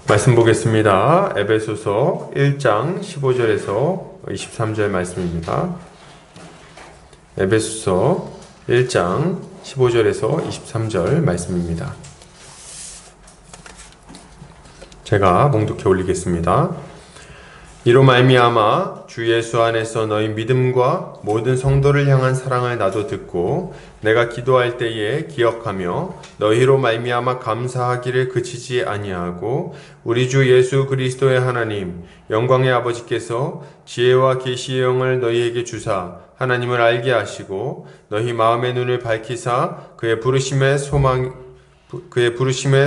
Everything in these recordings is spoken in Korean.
말씀 보겠습니다. 에베소서 1장 15절에서 23절 말씀입니다. 에베소서 1장 15절에서 23절 말씀입니다. 제가 봉독해 올리겠습니다. 이로 말미암아 주 예수 안에서 너희 믿음과 모든 성도를 향한 사랑을 나도 듣고 내가 기도할 때에 기억하며 너희로 말미암아 감사하기를 그치지 아니하고 우리 주 예수 그리스도의 하나님 영광의 아버지께서 지혜와 계시의 영을 너희에게 주사 하나님을 알게 하시고 너희 마음의 눈을 밝히사 그의 부르심의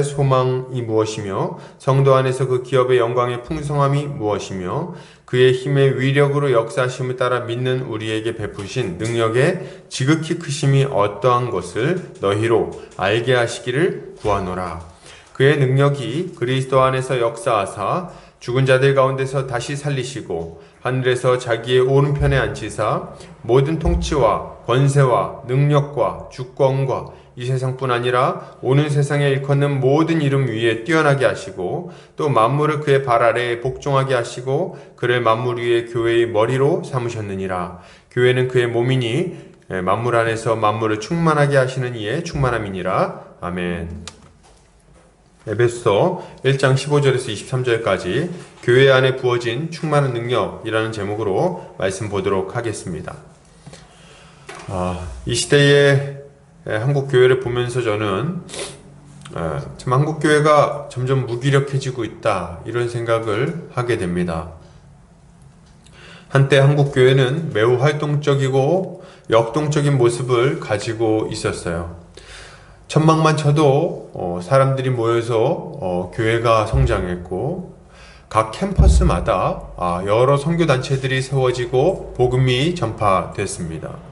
소망이 무엇이며 성도 안에서 그 기업의 영광의 풍성함이 무엇이며 그의 힘의 위력으로 역사하심을 따라 믿는 우리에게 베푸신 능력의 지극히 크심이 어떠한 것을 너희로 알게 하시기를 구하노라. 그의 능력이 그리스도 안에서 역사하사 죽은 자들 가운데서 다시 살리시고 하늘에서 자기의 오른편에 앉히사 모든 통치와 권세와 능력과 주권과 이 세상뿐 아니라 오는 세상에 일컫는 모든 이름 위에 뛰어나게 하시고 또 만물을 그의 발 아래에 복종하게 하시고 그를 만물 위에 교회의 머리로 삼으셨느니라. 교회는 그의 몸이니 만물 안에서 만물을 충만하게 하시는 이의 충만함이니라. 아멘. 에베소서 1장 15절에서 23절까지 교회 안에 부어진 충만한 능력이라는 제목으로 말씀 보도록 하겠습니다. 이 시대에 한국 교회를 보면서 저는 참 한국 교회가 점점 무기력해지고 있다 이런 생각을 하게 됩니다. 한때 한국 교회는 매우 활동적이고 역동적인 모습을 가지고 있었어요. 천막만 쳐도 사람들이 모여서 교회가 성장했고 각 캠퍼스마다 여러 선교단체들이 세워지고 복음이 전파됐습니다.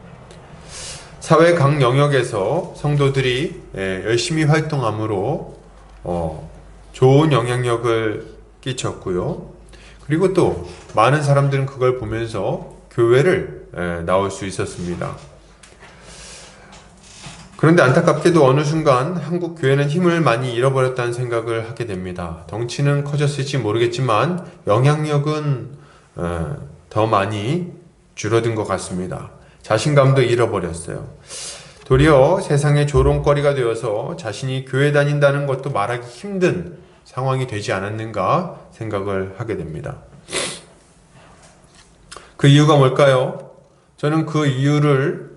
사회 각 영역에서 성도들이 열심히 활동함으로 좋은 영향력을 끼쳤고요. 그리고 또 많은 사람들은 그걸 보면서 교회를 나올 수 있었습니다. 그런데 안타깝게도 어느 순간 한국 교회는 힘을 많이 잃어버렸다는 생각을 하게 됩니다. 덩치는 커졌을지 모르겠지만 영향력은 더 많이 줄어든 것 같습니다. 자신감도 잃어버렸어요. 도리어 세상의 조롱거리가 되어서 자신이 교회 다닌다는 것도 말하기 힘든 상황이 되지 않았는가 생각을 하게 됩니다. 그 이유가 뭘까요? 저는 그 이유를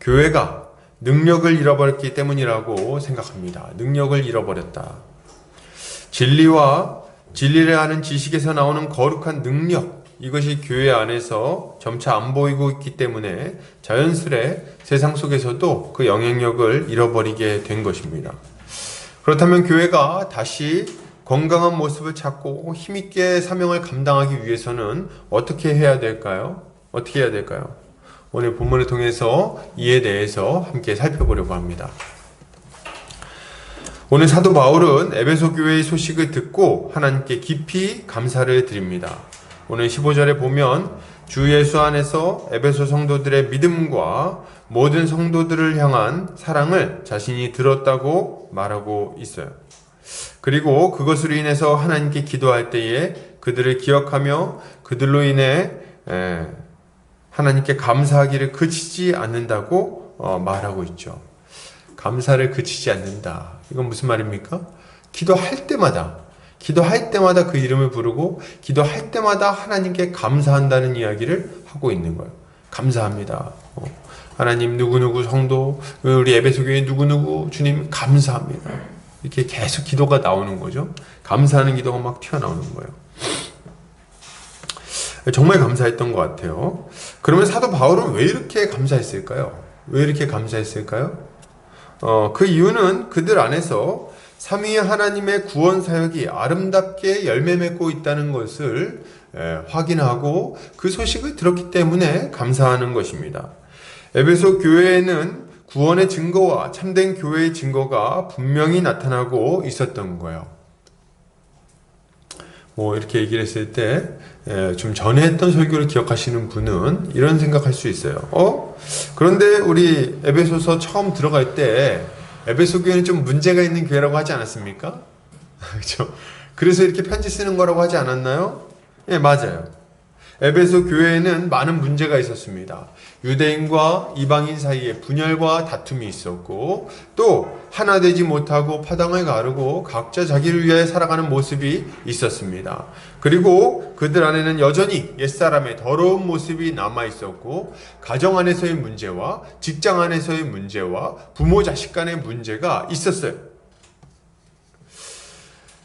교회가 능력을 잃어버렸기 때문이라고 생각합니다. 능력을 잃어버렸다. 진리와 진리를 아는 지식에서 나오는 거룩한 능력, 이것이 교회 안에서 점차 안 보이고 있기 때문에 자연스레 세상 속에서도 그 영향력을 잃어버리게 된 것입니다. 그렇다면 교회가 다시 건강한 모습을 찾고 힘있게 사명을 감당하기 위해서는 어떻게 해야 될까요? 어떻게 해야 될까요? 오늘 본문을 통해서 이에 대해서 함께 살펴보려고 합니다. 오늘 사도 바울은 에베소 교회의 소식을 듣고 하나님께 깊이 감사를 드립니다. 오늘 15절에 보면 주 예수 안에서 에베소 성도들의 믿음과 모든 성도들을 향한 사랑을 자신이 들었다고 말하고 있어요. 그리고 그것으로 인해서 하나님께 기도할 때에 그들을 기억하며 그들로 인해 하나님께 감사하기를 그치지 않는다고 말하고 있죠. 감사를 그치지 않는다. 이건 무슨 말입니까? 기도할 때마다 그 이름을 부르고 기도할 때마다 하나님께 감사한다는 이야기를 하고 있는 거예요. 감사합니다. 하나님 누구누구 성도, 우리 에베소 교회 누구누구 주님 감사합니다. 이렇게 계속 기도가 나오는 거죠. 감사하는 기도가 막 튀어나오는 거예요. 정말 감사했던 것 같아요. 그러면 사도 바울은 왜 이렇게 감사했을까요? 그 이유는 그들 안에서 삼위의 하나님의 구원 사역이 아름답게 열매 맺고 있다는 것을 확인하고 그 소식을 들었기 때문에 감사하는 것입니다. 에베소 교회에는 구원의 증거와 참된 교회의 증거가 분명히 나타나고 있었던 거예요. 이렇게 얘기를 했을 때 좀 전에 했던 설교를 기억하시는 분은 이런 생각할 수 있어요. 그런데 우리 에베소서 처음 들어갈 때 에베소 교회는 좀 문제가 있는 교회라고 하지 않았습니까? 그렇죠? 그래서 이렇게 편지 쓰는 거라고 하지 않았나요? 예, 맞아요. 에베소 교회에는 많은 문제가 있었습니다. 유대인과 이방인 사이에 분열과 다툼이 있었고, 또 하나 되지 못하고 파당을 가르고 각자 자기를 위해 살아가는 모습이 있었습니다. 그리고 그들 안에는 여전히 옛사람의 더러운 모습이 남아 있었고, 가정 안에서의 문제와 직장 안에서의 문제와 부모 자식 간의 문제가 있었어요.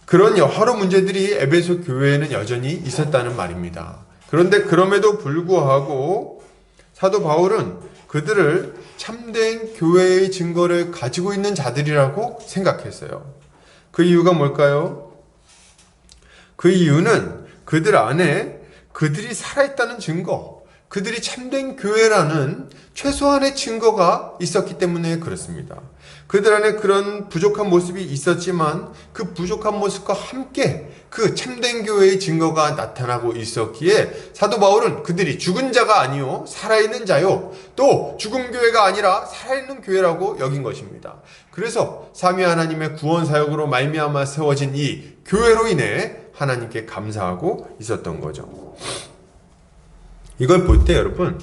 그런 여러 문제들이 에베소 교회에는 여전히 있었다는 말입니다. 그런데 그럼에도 불구하고 사도 바울은 그들을 참된 교회의 증거를 가지고 있는 자들이라고 생각했어요. 그 이유가 뭘까요? 그 이유는 그들 안에 그들이 살아있다는 증거, 그들이 참된 교회라는 최소한의 증거가 있었기 때문에 그렇습니다. 그들 안에 그런 부족한 모습이 있었지만 그 부족한 모습과 함께 그 참된 교회의 증거가 나타나고 있었기에 사도 바울은 그들이 죽은 자가 아니요 살아있는 자요, 또 죽은 교회가 아니라 살아있는 교회라고 여긴 것입니다. 그래서 삼위 하나님의 구원 사역으로 말미암아 세워진 이 교회로 인해 하나님께 감사하고 있었던 거죠. 이걸 볼 때 여러분,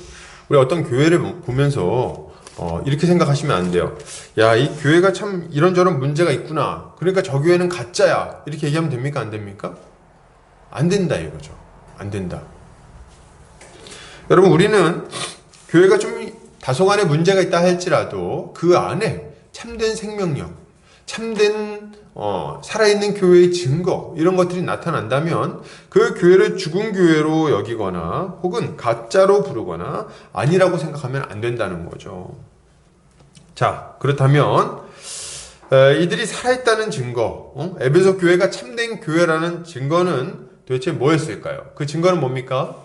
우리 어떤 교회를 보면서 이렇게 생각하시면 안 돼요. 야, 이 교회가 참 이런저런 문제가 있구나. 그러니까 저 교회는 가짜야. 이렇게 얘기하면 됩니까? 안 됩니까? 안 된다 이거죠. 안 된다. 여러분, 우리는 교회가 좀 다소간의 문제가 있다 할지라도 그 안에 참된 생명력, 참된 살아있는 교회의 증거, 이런 것들이 나타난다면 그 교회를 죽은 교회로 여기거나 혹은 가짜로 부르거나 아니라고 생각하면 안 된다는 거죠. 자, 그렇다면 이들이 살아있다는 증거, 에베소 교회가 참된 교회라는 증거는 도대체 뭐였을까요? 그 증거는 뭡니까?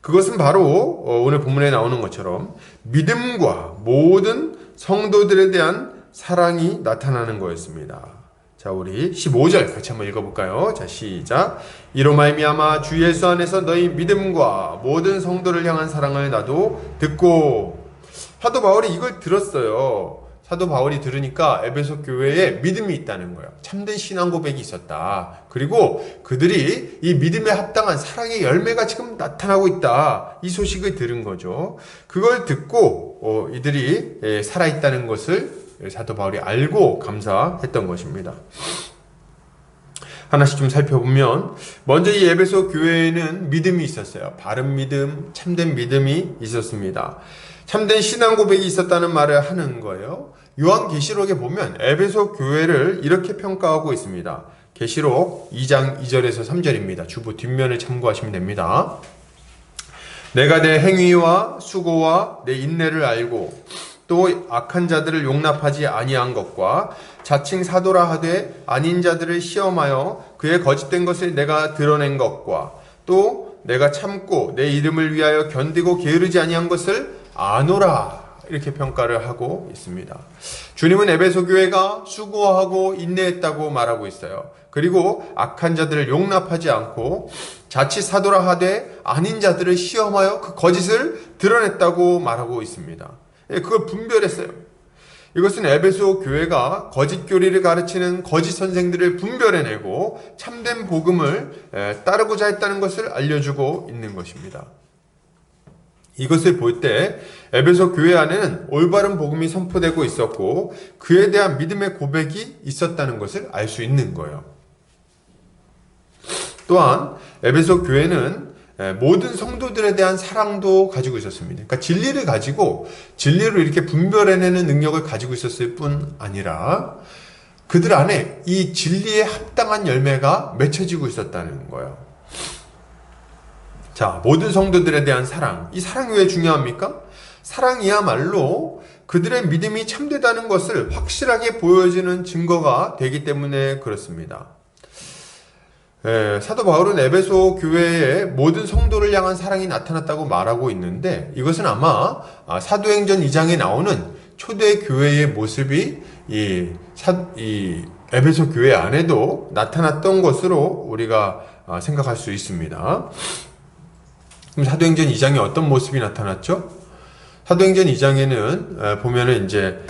그것은 바로 오늘 본문에 나오는 것처럼 믿음과 모든 성도들에 대한 사랑이 나타나는 거였습니다. 자, 우리 15절 같이 한번 읽어볼까요? 자, 시작. 이로 말미암아 주 예수 안에서 너희 믿음과 모든 성도를 향한 사랑을 나도 듣고. 사도 바울이 이걸 들었어요. 사도 바울이 들으니까 에베소 교회에 믿음이 있다는 거예요. 참된 신앙 고백이 있었다. 그리고 그들이 이 믿음에 합당한 사랑의 열매가 지금 나타나고 있다. 이 소식을 들은 거죠. 그걸 듣고 이들이 살아있다는 것을 사도 바울이 알고 감사했던 것입니다. 하나씩 좀 살펴보면, 먼저 이 에베소 교회에는 믿음이 있었어요. 바른 믿음, 참된 믿음이 있었습니다. 참된 신앙 고백이 있었다는 말을 하는 거예요. 요한계시록에 보면 에베소 교회를 이렇게 평가하고 있습니다. 계시록 2장 2절에서 3절입니다. 주보 뒷면을 참고하시면 됩니다. 내가 내 행위와 수고와 내 인내를 알고 또 악한 자들을 용납하지 아니한 것과 자칭 사도라 하되 아닌 자들을 시험하여 그의 거짓된 것을 내가 드러낸 것과 또 내가 참고 내 이름을 위하여 견디고 게으르지 아니한 것을 아노라, 이렇게 평가를 하고 있습니다. 주님은 에베소 교회가 수고하고 인내했다고 말하고 있어요. 그리고 악한 자들을 용납하지 않고 자칫 사도라 하되 아닌 자들을 시험하여 그 거짓을 드러냈다고 말하고 있습니다. 그걸 분별했어요. 이것은 에베소 교회가 거짓 교리를 가르치는 거짓 선생들을 분별해내고 참된 복음을 따르고자 했다는 것을 알려주고 있는 것입니다. 이것을 볼 때 에베소 교회 안에는 올바른 복음이 선포되고 있었고 그에 대한 믿음의 고백이 있었다는 것을 알 수 있는 거예요. 또한 에베소 교회는 모든 성도들에 대한 사랑도 가지고 있었습니다. 그러니까 진리를 가지고 진리로 이렇게 분별해내는 능력을 가지고 있었을 뿐 아니라 그들 안에 이 진리에 합당한 열매가 맺혀지고 있었다는 거예요. 자, 모든 성도들에 대한 사랑. 이 사랑이 왜 중요합니까? 사랑이야말로 그들의 믿음이 참되다는 것을 확실하게 보여주는 증거가 되기 때문에 그렇습니다. 사도 바울은 에베소 교회의 모든 성도를 향한 사랑이 나타났다고 말하고 있는데 이것은 아마 사도행전 2장에 나오는 초대 교회의 모습이 이 에베소 교회 안에도 나타났던 것으로 우리가 생각할 수 있습니다. 그럼 사도행전 2장에 어떤 모습이 나타났죠? 사도행전 2장에는 보면은 이제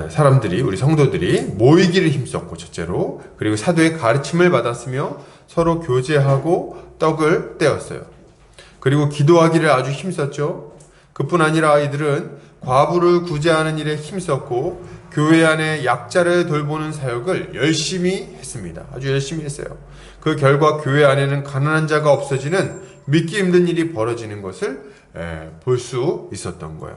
사람들이, 우리 성도들이 모이기를 힘썼고, 첫째로, 그리고 사도의 가르침을 받았으며 서로 교제하고 떡을 떼었어요. 그리고 기도하기를 아주 힘썼죠. 그뿐 아니라 이들은 과부를 구제하는 일에 힘썼고 교회 안에 약자를 돌보는 사역을 열심히 했습니다. 아주 열심히 했어요. 그 결과 교회 안에는 가난한 자가 없어지는 믿기 힘든 일이 벌어지는 것을 볼 수 있었던 거예요.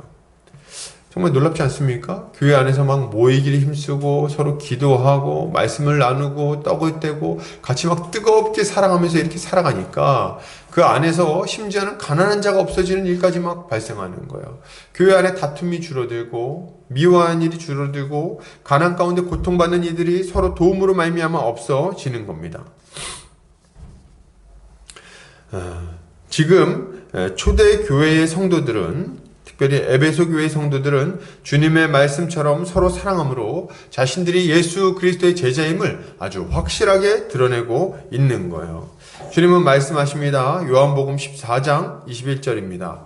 정말 놀랍지 않습니까? 교회 안에서 막 모이기를 힘쓰고 서로 기도하고 말씀을 나누고 떡을 떼고 같이 막 뜨겁게 사랑하면서 이렇게 살아가니까 그 안에서 심지어는 가난한 자가 없어지는 일까지 막 발생하는 거예요. 교회 안에 다툼이 줄어들고 미워하는 일이 줄어들고 가난 가운데 고통받는 이들이 서로 도움으로 말미암아 없어지는 겁니다. 지금 초대 교회의 성도들은, 특별히 에베소 교회의 성도들은 주님의 말씀처럼 서로 사랑함으로 자신들이 예수 그리스도의 제자임을 아주 확실하게 드러내고 있는 거예요. 주님은 말씀하십니다. 요한복음 14장 21절입니다.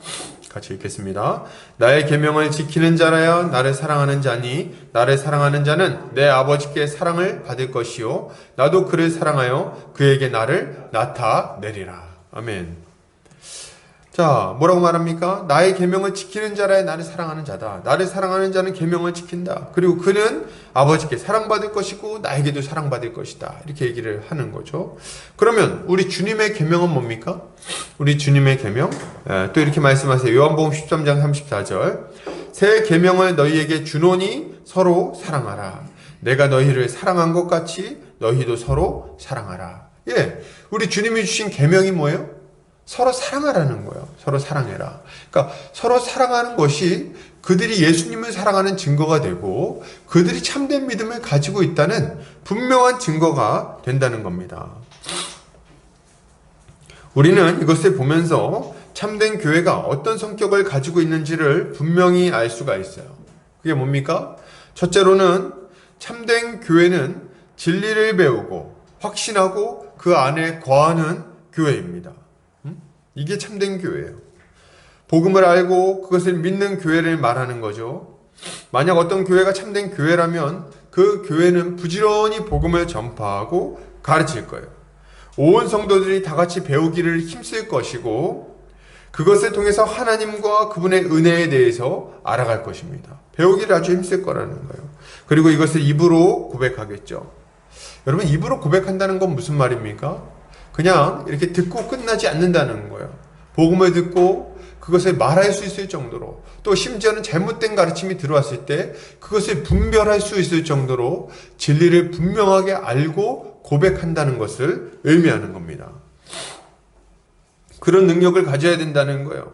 같이 읽겠습니다. 나의 계명을 지키는 자라야 나를 사랑하는 자니 나를 사랑하는 자는 내 아버지께 사랑을 받을 것이요 나도 그를 사랑하여 그에게 나를 나타내리라. 아멘. 자, 뭐라고 말합니까? 나의 계명을 지키는 자라야 나를 사랑하는 자다. 나를 사랑하는 자는 계명을 지킨다. 그리고 그는 아버지께 사랑받을 것이고 나에게도 사랑받을 것이다. 이렇게 얘기를 하는 거죠. 그러면 우리 주님의 계명은 뭡니까? 우리 주님의 계명, 또 이렇게 말씀하세요. 요한복음 13장 34절. 새 계명을 너희에게 주노니 서로 사랑하라. 내가 너희를 사랑한 것 같이 너희도 서로 사랑하라. 예, 우리 주님이 주신 계명이 뭐예요? 서로 사랑하라는 거예요. 서로 사랑해라. 그러니까 서로 사랑하는 것이 그들이 예수님을 사랑하는 증거가 되고 그들이 참된 믿음을 가지고 있다는 분명한 증거가 된다는 겁니다. 우리는 이것을 보면서 참된 교회가 어떤 성격을 가지고 있는지를 분명히 알 수가 있어요. 그게 뭡니까? 첫째로는 참된 교회는 진리를 배우고 확신하고 그 안에 거하는 교회입니다. 이게 참된 교회예요. 복음을 알고 그것을 믿는 교회를 말하는 거죠. 만약 어떤 교회가 참된 교회라면 그 교회는 부지런히 복음을 전파하고 가르칠 거예요. 온 성도들이 다 같이 배우기를 힘쓸 것이고 그것을 통해서 하나님과 그분의 은혜에 대해서 알아갈 것입니다. 배우기를 아주 힘쓸 거라는 거예요. 그리고 이것을 입으로 고백하겠죠. 여러분, 입으로 고백한다는 건 무슨 말입니까? 그냥 이렇게 듣고 끝나지 않는다는 거예요. 복음을 듣고 그것을 말할 수 있을 정도로, 또 심지어는 잘못된 가르침이 들어왔을 때 그것을 분별할 수 있을 정도로 진리를 분명하게 알고 고백한다는 것을 의미하는 겁니다. 그런 능력을 가져야 된다는 거예요.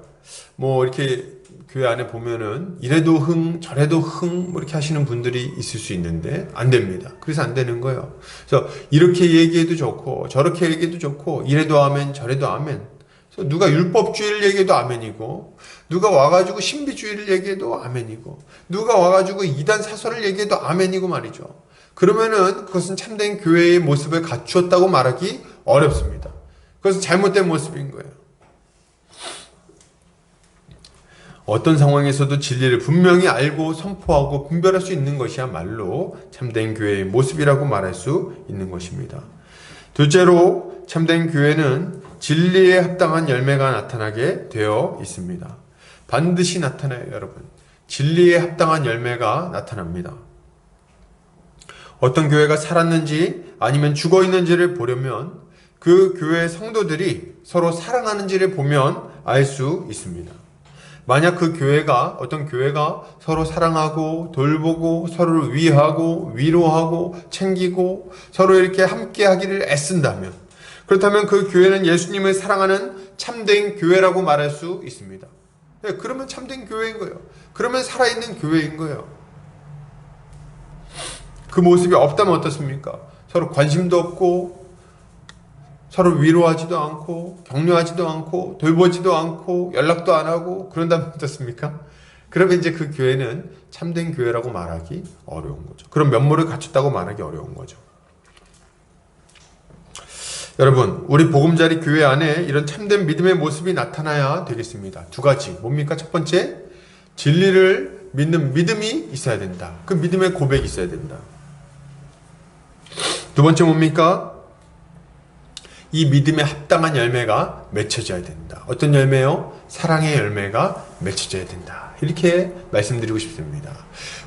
뭐 이렇게 교회 안에 보면은 이래도 흥 저래도 흥 뭐 이렇게 하시는 분들이 있을 수 있는데 안 됩니다. 그래서 안 되는 거예요. 그래서 이렇게 얘기해도 좋고 저렇게 얘기해도 좋고 이래도 아멘 저래도 아멘. 그래서 누가 율법주의를 얘기해도 아멘이고 누가 와가지고 신비주의를 얘기해도 아멘이고 누가 와가지고 이단 사설을 얘기해도 아멘이고 말이죠. 그러면은 그것은 참된 교회의 모습을 갖추었다고 말하기 어렵습니다. 그것은 잘못된 모습인 거예요. 어떤 상황에서도 진리를 분명히 알고 선포하고 분별할 수 있는 것이야말로 참된 교회의 모습이라고 말할 수 있는 것입니다. 둘째로 참된 교회는 진리에 합당한 열매가 나타나게 되어 있습니다. 반드시 나타나요, 여러분. 진리에 합당한 열매가 나타납니다. 어떤 교회가 살았는지 아니면 죽어 있는지를 보려면 그 교회 성도들이 서로 사랑하는지를 보면 알 수 있습니다. 만약 그 교회가, 어떤 교회가 서로 사랑하고 돌보고 서로를 위하고 위로하고 챙기고 서로 이렇게 함께 하기를 애쓴다면, 그렇다면 그 교회는 예수님을 사랑하는 참된 교회라고 말할 수 있습니다. 네, 그러면 참된 교회인 거예요. 그러면 살아있는 교회인 거예요. 그 모습이 없다면 어떻습니까? 서로 관심도 없고 서로 위로하지도 않고 격려하지도 않고 돌보지도 않고 연락도 안 하고 그런다면 어떻습니까? 그러면 이제 그 교회는 참된 교회라고 말하기 어려운 거죠. 그런 면모를 갖췄다고 말하기 어려운 거죠. 여러분, 우리 보금자리 교회 안에 이런 참된 믿음의 모습이 나타나야 되겠습니다. 두 가지. 뭡니까? 첫 번째, 진리를 믿는 믿음이 있어야 된다. 그 믿음의 고백이 있어야 된다. 두 번째 뭡니까? 이 믿음에 합당한 열매가 맺혀져야 된다. 어떤 열매요? 사랑의 열매가 맺혀져야 된다. 이렇게 말씀드리고 싶습니다.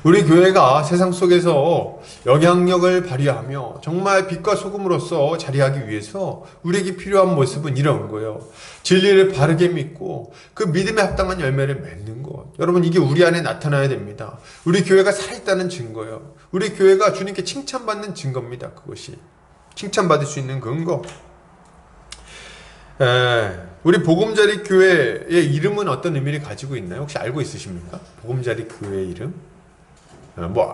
우리 교회가 세상 속에서 영향력을 발휘하며 정말 빛과 소금으로서 자리하기 위해서 우리에게 필요한 모습은 이런 거예요. 진리를 바르게 믿고 그 믿음에 합당한 열매를 맺는 것. 여러분, 이게 우리 안에 나타나야 됩니다. 우리 교회가 살아있다는 증거예요. 우리 교회가 주님께 칭찬받는 증거입니다. 그것이 칭찬받을 수 있는 근거. 우리 보금자리 교회의 이름은 어떤 의미를 가지고 있나요? 혹시 알고 있으십니까? 보금자리 교회의 이름?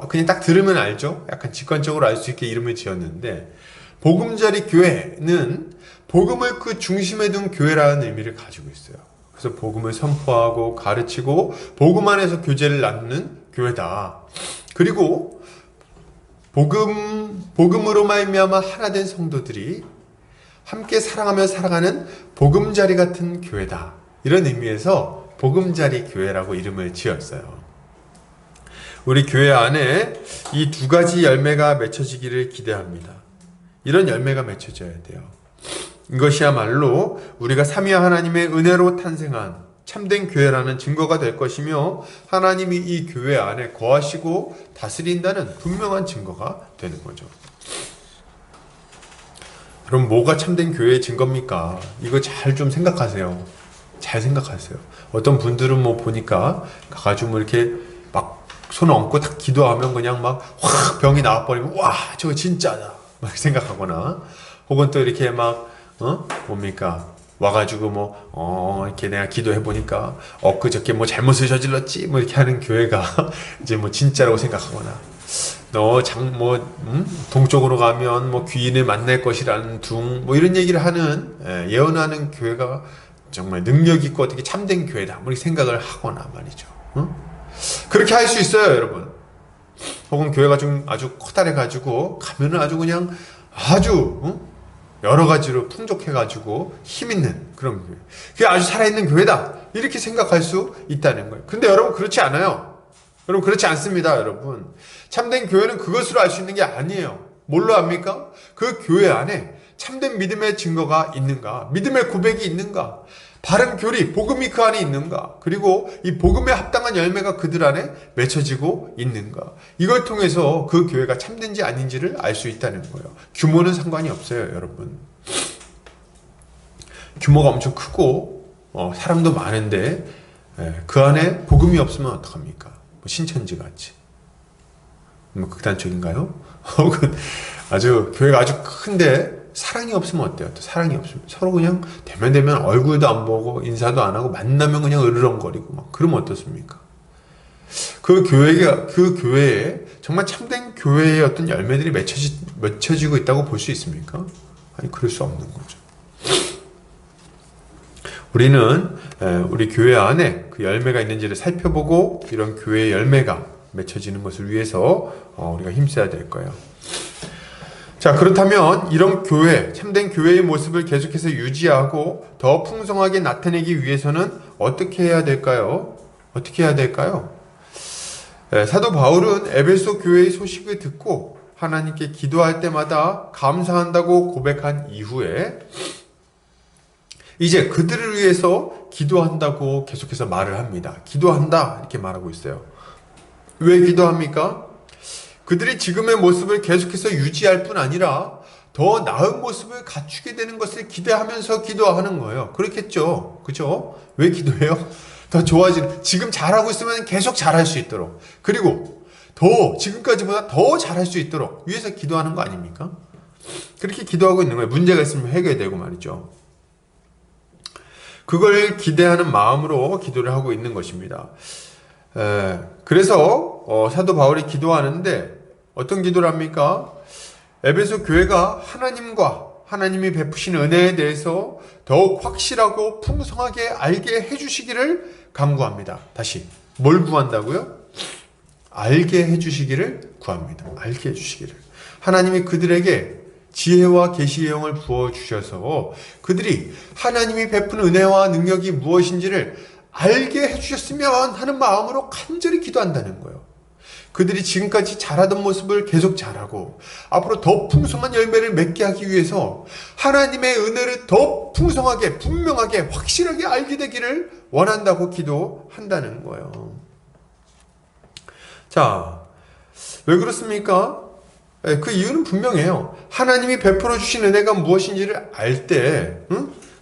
그냥 딱 들으면 알죠? 약간 직관적으로 알 수 있게 이름을 지었는데, 보금자리 교회는 복음을 그 중심에 둔 교회라는 의미를 가지고 있어요. 그래서 복음을 선포하고 가르치고 복음 안에서 교제를 나누는 교회다. 그리고 복음으로 말미암아 하나 된 성도들이 함께 사랑하며 살아가는 보금자리 같은 교회다. 이런 의미에서 보금자리 교회라고 이름을 지었어요. 우리 교회 안에 이 두 가지 열매가 맺혀지기를 기대합니다. 이런 열매가 맺혀져야 돼요. 이것이야말로 우리가 삼위 하나님의 은혜로 탄생한 참된 교회라는 증거가 될 것이며, 하나님이 이 교회 안에 거하시고 다스린다는 분명한 증거가 되는 거죠. 그럼 뭐가 참된 교회의 증거입니까? 이거 잘 좀 생각하세요. 잘 생각하세요. 어떤 분들은 보니까 가가지고 이렇게 막 손 얹고 딱 기도하면 그냥 막 확 병이 나와버리면 와 저거 진짜다 막 생각하거나, 혹은 또 이렇게 막 뭡니까 와가지고 이렇게 내가 기도해보니까 엊그저께 잘못을 저질렀지 이렇게 하는 교회가 이제 진짜라고 생각하거나, 동쪽으로 가면 귀인을 만날 것이라는 이런 얘기를 하는, 예언하는 교회가 정말 능력 있고 어떻게 참된 교회다 이렇게 생각을 하거나 말이죠. 그렇게 할 수 있어요, 여러분. 혹은 교회가 좀 아주 커다래가지고 가면은 아주 그냥 아주 여러 가지로 풍족해가지고 힘 있는 그런 교회. 그게 아주 살아있는 교회다 이렇게 생각할 수 있다는 거예요. 근데 여러분 그렇지 않아요. 여러분 그렇지 않습니다. 여러분 참된 교회는 그것으로 알 수 있는 게 아니에요. 뭘로 압니까? 그 교회 안에 참된 믿음의 증거가 있는가, 믿음의 고백이 있는가, 바른 교리, 복음이 그 안에 있는가, 그리고 이 복음에 합당한 열매가 그들 안에 맺혀지고 있는가, 이걸 통해서 그 교회가 참된지 아닌지를 알 수 있다는 거예요. 규모는 상관이 없어요, 여러분. 규모가 엄청 크고 사람도 많은데 그 안에 복음이 없으면 어떡합니까? 신천지 같이 극단적인가요? 혹은 교회가 아주 큰데 사랑이 없으면 어때요? 또 사랑이 없으면 서로 그냥 대면 얼굴도 안 보고 인사도 안 하고 만나면 그냥 으르렁거리고 그러면 어떻습니까? 그 교회에 정말 참된 교회의 어떤 열매들이 맺혀지고 있다고 볼 수 있습니까? 아니, 그럴 수 없는 거죠. 우리는 우리 교회 안에 그 열매가 있는지를 살펴보고 이런 교회의 열매가 맺혀지는 것을 위해서 우리가 힘써야 될 거예요. 자, 그렇다면 이런 교회, 참된 교회의 모습을 계속해서 유지하고 더 풍성하게 나타내기 위해서는 어떻게 해야 될까요? 어떻게 해야 될까요? 사도 바울은 에베소 교회의 소식을 듣고 하나님께 기도할 때마다 감사한다고 고백한 이후에 이제 그들을 위해서 기도한다고 계속해서 말을 합니다. 기도한다 이렇게 말하고 있어요. 왜 기도합니까? 그들이 지금의 모습을 계속해서 유지할 뿐 아니라 더 나은 모습을 갖추게 되는 것을 기대하면서 기도하는 거예요. 그렇겠죠? 그죠? 왜 기도해요? 더 좋아지는, 지금 잘하고 있으면 계속 잘할 수 있도록, 그리고 더 지금까지보다 더 잘할 수 있도록 위해서 기도하는 거 아닙니까? 그렇게 기도하고 있는 거예요. 문제가 있으면 해결되고 말이죠. 그걸 기대하는 마음으로 기도를 하고 있는 것입니다. 그래서 사도 바울이 기도하는데 어떤 기도를 합니까? 에베소 교회가 하나님이 베푸신 은혜에 대해서 더욱 확실하고 풍성하게 알게 해주시기를 간구합니다. 다시 뭘 구한다고요? 알게 해주시기를 구합니다. 알게 해주시기를. 하나님이 그들에게 지혜와 계시의 영을 부어주셔서 그들이 하나님이 베푼 은혜와 능력이 무엇인지를 알게 해주셨으면 하는 마음으로 간절히 기도한다는 거예요. 그들이 지금까지 자라던 모습을 계속 자라고 앞으로 더 풍성한 열매를 맺게 하기 위해서 하나님의 은혜를 더 풍성하게, 분명하게, 확실하게 알게 되기를 원한다고 기도한다는 거예요. 자, 왜 그렇습니까? 그 이유는 분명해요. 하나님이 베풀어 주신 은혜가 무엇인지를 알 때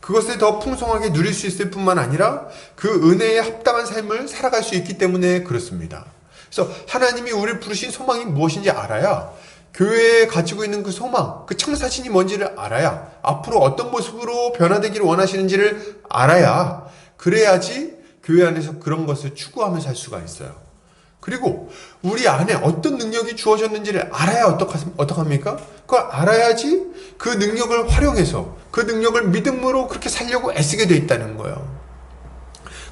그것을 더 풍성하게 누릴 수 있을 뿐만 아니라 그 은혜에 합당한 삶을 살아갈 수 있기 때문에 그렇습니다. 그래서 하나님이 우리를 부르신 소망이 무엇인지 알아야, 교회에 가지고 있는 그 소망, 그 청사진이 뭔지를 알아야, 앞으로 어떤 모습으로 변화되기를 원하시는지를 알아야, 그래야지 교회 안에서 그런 것을 추구하며 살 수가 있어요. 그리고 우리 안에 어떤 능력이 주어졌는지를 알아야 어떡합니까? 그걸 알아야지 그 능력을 활용해서 그 능력을 믿음으로 그렇게 살려고 애쓰게 돼 있다는 거예요.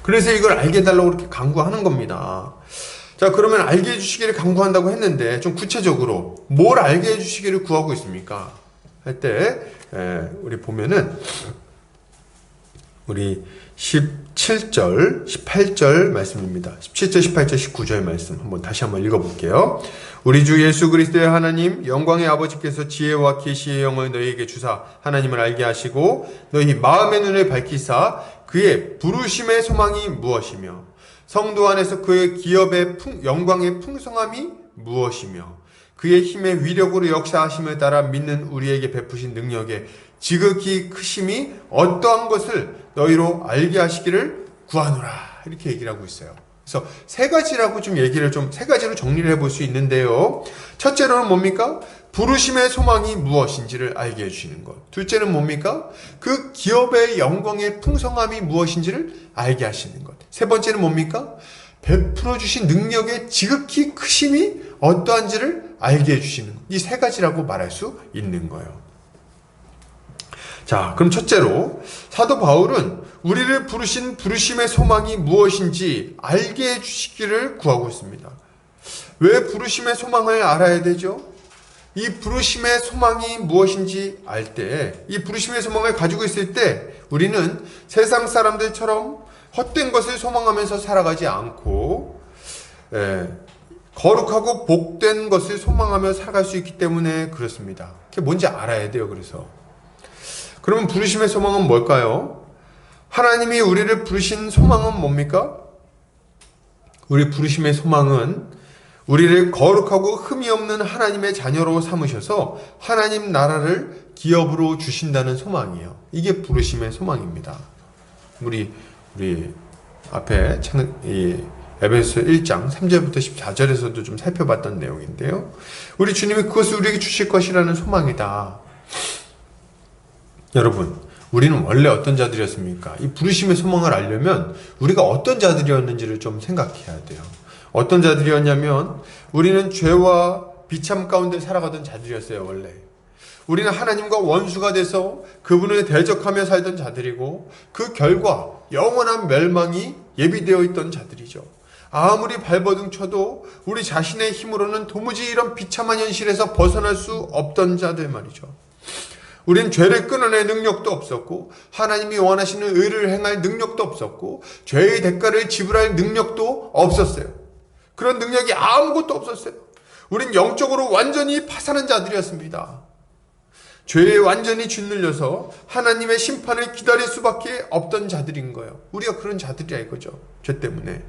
그래서 이걸 알게 해달라고 그렇게 강구하는 겁니다. 자, 그러면 알게 해주시기를 강구한다고 했는데 좀 구체적으로 뭘 알게 해주시기를 구하고 있습니까? 할 때 우리 보면은 우리 17절, 18절 말씀입니다. 17절, 18절, 19절 말씀 다시 한번 읽어볼게요. 우리 주 예수 그리스도의 하나님 영광의 아버지께서 지혜와 계시의 영을 너희에게 주사 하나님을 알게 하시고 너희 마음의 눈을 밝히사 그의 부르심의 소망이 무엇이며 성도 안에서 그의 기업의 영광의 풍성함이 무엇이며 그의 힘의 위력으로 역사하심을 따라 믿는 우리에게 베푸신 능력의 지극히 크심이 어떠한 것을 너희로 알게 하시기를 구하노라. 이렇게 얘기를 하고 있어요. 그래서 세 가지로 정리를 해볼 수 있는데요. 첫째로는 뭡니까? 부르심의 소망이 무엇인지를 알게 해주시는 것. 둘째는 뭡니까? 그 기업의 영광의 풍성함이 무엇인지를 알게 하시는 것. 세 번째는 뭡니까? 베풀어 주신 능력의 지극히 크심이 어떠한지를 알게 해주시는 것. 이 세 가지라고 말할 수 있는 거예요. 자, 그럼 첫째로 사도 바울은 우리를 부르신 부르심의 소망이 무엇인지 알게 해주시기를 구하고 있습니다. 왜 부르심의 소망을 알아야 되죠? 이 부르심의 소망이 무엇인지 알 때, 이 부르심의 소망을 가지고 있을 때 우리는 세상 사람들처럼 헛된 것을 소망하면서 살아가지 않고 거룩하고 복된 것을 소망하며 살아갈 수 있기 때문에 그렇습니다. 그게 뭔지 알아야 돼요. 그러면 부르심의 소망은 뭘까요? 하나님이 우리를 부르신 소망은 뭡니까? 우리 부르심의 소망은 우리를 거룩하고 흠이 없는 하나님의 자녀로 삼으셔서 하나님 나라를 기업으로 주신다는 소망이에요. 이게 부르심의 소망입니다. 우리 앞에 에베소 1장 3절부터 14절에서도 좀 살펴봤던 내용인데요. 우리 주님이 그것을 우리에게 주실 것이라는 소망이다. 여러분, 우리는 원래 어떤 자들이었습니까? 이 부르심의 소망을 알려면 우리가 어떤 자들이었는지를 좀 생각해야 돼요. 어떤 자들이었냐면 우리는 죄와 비참 가운데 살아가던 자들이었어요. 원래 우리는 하나님과 원수가 돼서 그분을 대적하며 살던 자들이고 그 결과 영원한 멸망이 예비되어 있던 자들이죠. 아무리 발버둥 쳐도 우리 자신의 힘으로는 도무지 이런 비참한 현실에서 벗어날 수 없던 자들 말이죠. 우린 죄를 끊어낼 능력도 없었고 하나님이 원하시는 의를 행할 능력도 없었고 죄의 대가를 지불할 능력도 없었어요. 그런 능력이 아무것도 없었어요. 우린 영적으로 완전히 파산한 자들이었습니다. 죄에 완전히 짓눌려서 하나님의 심판을 기다릴 수밖에 없던 자들인 거예요. 우리가 그런 자들이야 이거죠. 죄 때문에.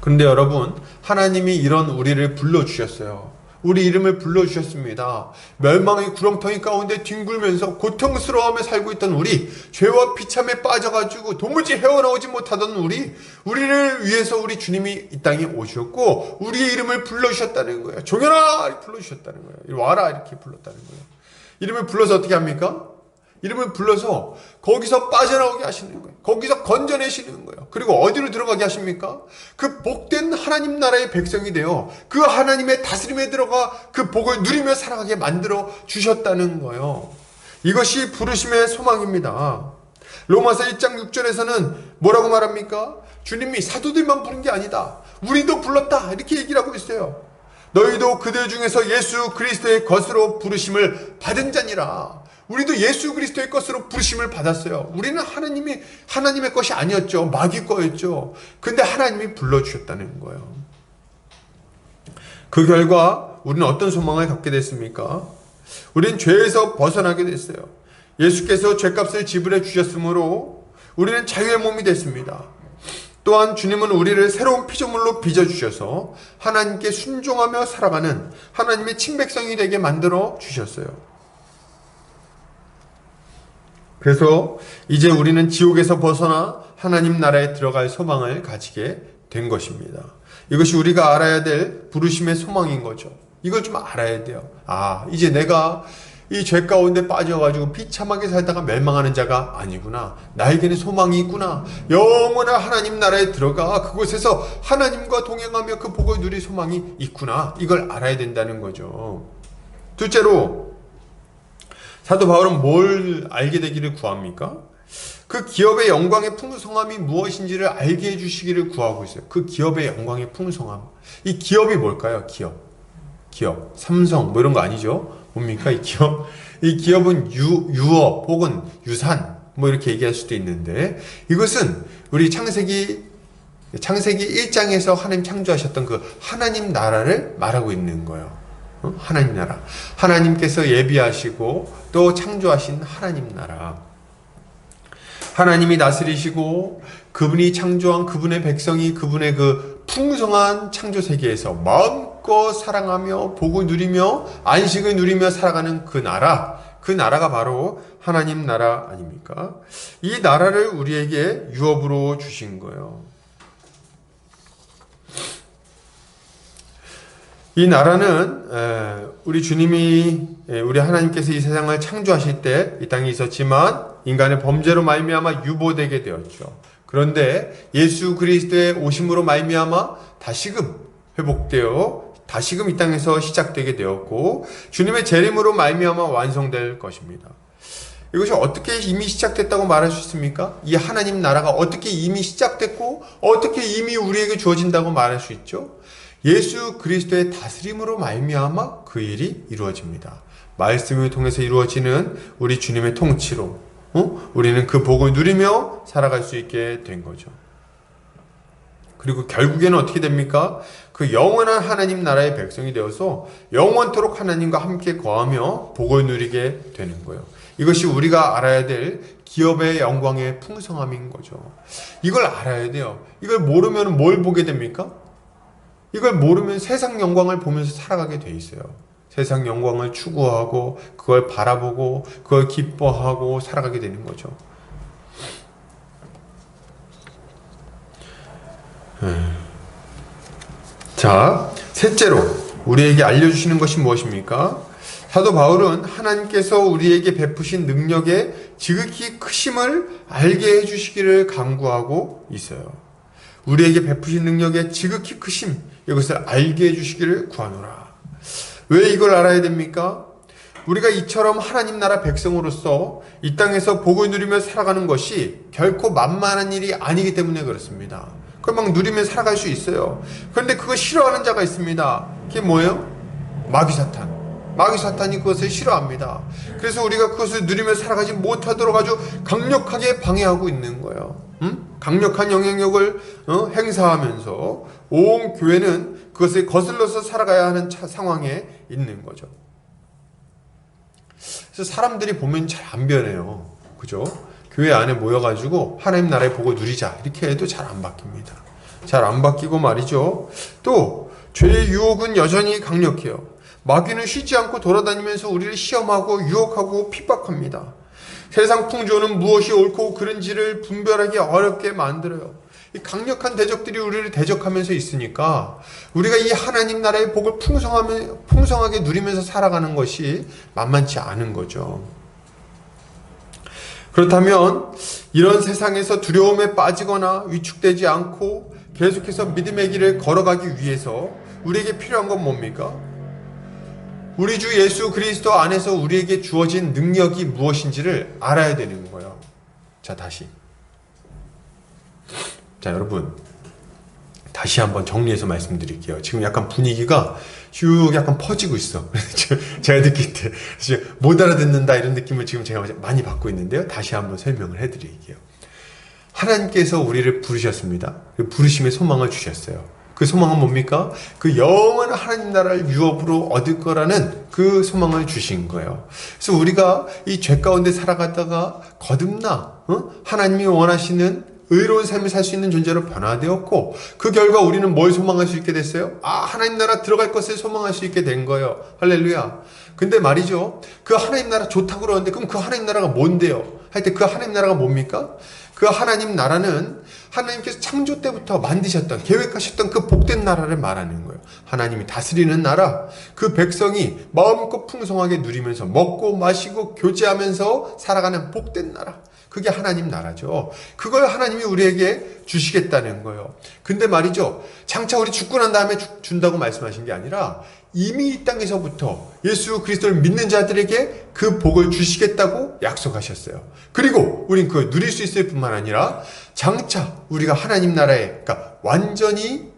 그런데 여러분, 하나님이 이런 우리를 불러주셨어요. 우리 이름을 불러주셨습니다. 멸망의 구렁텅이 가운데 뒹굴면서 고통스러워하며 살고 있던 우리, 죄와 비참에 빠져가지고 도무지 헤어나오지 못하던 우리를 위해서 우리 주님이 이 땅에 오셨고 우리의 이름을 불러주셨다는 거예요. 종현아! 이렇게 불러주셨다는 거예요. 와라! 이렇게 불렀다는 거예요. 이름을 불러서 어떻게 합니까? 이름을 불러서 거기서 빠져나오게 하시는 거예요. 거기서 건져내시는 거예요. 그리고 어디로 들어가게 하십니까? 그 복된 하나님 나라의 백성이 되어 그 하나님의 다스림에 들어가 그 복을 누리며 살아가게 만들어 주셨다는 거예요. 이것이 부르심의 소망입니다. 로마서 1장 6절에서는 뭐라고 말합니까? 주님이 사도들만 부른 게 아니다. 우리도 불렀다. 이렇게 얘기를 하고 있어요. 너희도 그들 중에서 예수 그리스도의 것으로 부르심을 받은 자니라. 우리도 예수 그리스도의 것으로 부르심을 받았어요. 우리는 하나님의 것이 아니었죠. 마귀 거였죠. 근데 하나님이 불러주셨다는 거예요. 그 결과 우리는 어떤 소망을 갖게 됐습니까? 우리는 죄에서 벗어나게 됐어요. 예수께서 죄값을 지불해 주셨으므로 우리는 자유의 몸이 됐습니다. 또한 주님은 우리를 새로운 피조물로 빚어주셔서 하나님께 순종하며 살아가는 하나님의 친백성이 되게 만들어 주셨어요. 그래서 이제 우리는 지옥에서 벗어나 하나님 나라에 들어갈 소망을 가지게 된 것입니다. 이것이 우리가 알아야 될 부르심의 소망인 거죠. 이걸 좀 알아야 돼요. 이제 내가 이 죄 가운데 빠져가지고 비참하게 살다가 멸망하는 자가 아니구나. 나에게는 소망이 있구나. 영원한 하나님 나라에 들어가 그곳에서 하나님과 동행하며 그 복을 누릴 소망이 있구나. 이걸 알아야 된다는 거죠. 둘째로 사도 바울은 뭘 알게 되기를 구합니까? 그 기업의 영광의 풍성함이 무엇인지를 알게 해주시기를 구하고 있어요. 그 기업의 영광의 풍성함. 이 기업이 뭘까요? 기업. 삼성 뭐 이런 거 아니죠? 뭡니까 이 기업? 이 기업은 유업 혹은 유산 뭐 이렇게 얘기할 수도 있는데, 이것은 우리 창세기 1장에서 하나님 창조하셨던 그 하나님 나라를 말하고 있는 거예요. 하나님 나라. 하나님께서 예비하시고 또 창조하신 하나님 나라. 하나님이 다스리시고 그분이 창조한 그분의 백성이 그분의 그 풍성한 창조 세계에서 마음껏 사랑하며 복을 누리며 안식을 누리며 살아가는 그 나라가 바로 하나님 나라 아닙니까? 이 나라를 우리에게 유업으로 주신 거예요. 이 나라는 우리 주님이 우리 하나님께서 이 세상을 창조하실 때 이 땅에 있었지만 인간의 범죄로 말미암아 유보되게 되었죠. 그런데 예수 그리스도의 오심으로 말미암아 다시금 회복되어 다시금 이 땅에서 시작되게 되었고 주님의 재림으로 말미암아 완성될 것입니다. 이것이 어떻게 이미 시작됐다고 말할 수 있습니까? 이 하나님 나라가 어떻게 이미 시작됐고 어떻게 이미 우리에게 주어진다고 말할 수 있죠? 예수 그리스도의 다스림으로 말미암아 그 일이 이루어집니다. 말씀을 통해서 이루어지는 우리 주님의 통치로 우리는 그 복을 누리며 살아갈 수 있게 된 거죠. 그리고 결국에는 어떻게 됩니까? 그 영원한 하나님 나라의 백성이 되어서 영원토록 하나님과 함께 거하며 복을 누리게 되는 거예요. 이것이 우리가 알아야 될 기업의 영광의 풍성함인 거죠. 이걸 알아야 돼요. 이걸 모르면 뭘 보게 됩니까? 이걸 모르면 세상 영광을 보면서 살아가게 돼 있어요. 세상 영광을 추구하고 그걸 바라보고 그걸 기뻐하고 살아가게 되는 거죠. 자, 셋째로 우리에게 알려주시는 것이 무엇입니까? 사도 바울은 하나님께서 우리에게 베푸신 능력의 지극히 크심을 알게 해주시기를 간구하고 있어요. 우리에게 베푸신 능력의 지극히 크심, 이것을 알게 해주시기를 구하노라. 왜 이걸 알아야 됩니까? 우리가 이처럼 하나님 나라 백성으로서 이 땅에서 복을 누리며 살아가는 것이 결코 만만한 일이 아니기 때문에 그렇습니다. 그걸 막 누리며 살아갈 수 있어요. 그런데 그거 싫어하는 자가 있습니다. 그게 뭐예요? 마귀 사탄이 그것을 싫어합니다. 그래서 우리가 그것을 누리며 살아가지 못하도록 아주 강력하게 방해하고 있는 거예요. 강력한 영향력을 행사하면서 온 교회는 그것을 거슬러서 살아가야 하는 상황에 있는 거죠. 그래서 사람들이 보면 잘 안 변해요. 그죠? 교회 안에 모여가지고 하나님 나라의 복을 누리자 이렇게 해도 잘 안 바뀝니다. 잘 안 바뀌고 말이죠. 또 죄의 유혹은 여전히 강력해요. 마귀는 쉬지 않고 돌아다니면서 우리를 시험하고 유혹하고 핍박합니다. 세상 풍조는 무엇이 옳고 그른지를 분별하기 어렵게 만들어요. 이 강력한 대적들이 우리를 대적하면서 있으니까 우리가 이 하나님 나라의 복을 풍성하게 누리면서 살아가는 것이 만만치 않은 거죠. 그렇다면 이런 세상에서 두려움에 빠지거나 위축되지 않고 계속해서 믿음의 길을 걸어가기 위해서 우리에게 필요한 건 뭡니까? 우리 주 예수 그리스도 안에서 우리에게 주어진 능력이 무엇인지를 알아야 되는 거예요. 자, 다시. 자, 여러분. 다시 한번 정리해서 말씀드릴게요. 지금 약간 분위기가 쭉 약간 퍼지고 있어. 제가 느낄 때 못 알아듣는다 이런 느낌을 지금 제가 많이 받고 있는데요. 다시 한번 설명을 해드릴게요. 하나님께서 우리를 부르셨습니다. 부르심의 소망을 주셨어요. 그 소망은 뭡니까? 그 영원한 하나님 나라를 유업으로 얻을 거라는 그 소망을 주신 거예요. 그래서 우리가 이 죄 가운데 살아가다가 거듭나 하나님이 원하시는 의로운 삶을 살 수 있는 존재로 변화되었고, 그 결과 우리는 뭘 소망할 수 있게 됐어요? 하나님 나라 들어갈 것을 소망할 수 있게 된 거예요. 할렐루야. 근데 말이죠, 그 하나님 나라 좋다고 그러는데 그럼 그 하나님 나라가 뭔데요? 할 때 그 하나님 나라가 뭡니까? 그 하나님 나라는 하나님께서 창조 때부터 만드셨던, 계획하셨던 그 복된 나라를 말하는 거예요. 하나님이 다스리는 나라, 그 백성이 마음껏 풍성하게 누리면서 먹고 마시고 교제하면서 살아가는 복된 나라, 그게 하나님 나라죠. 그걸 하나님이 우리에게 주시겠다는 거예요. 근데 말이죠, 장차 우리 죽고 난 다음에 준다고 말씀하신 게 아니라 이미 이 땅에서부터 예수 그리스도를 믿는 자들에게 그 복을 주시겠다고 약속하셨어요. 그리고 우린 그걸 누릴 수 있을 뿐만 아니라 장차 우리가 하나님 나라에, 그러니까 완전히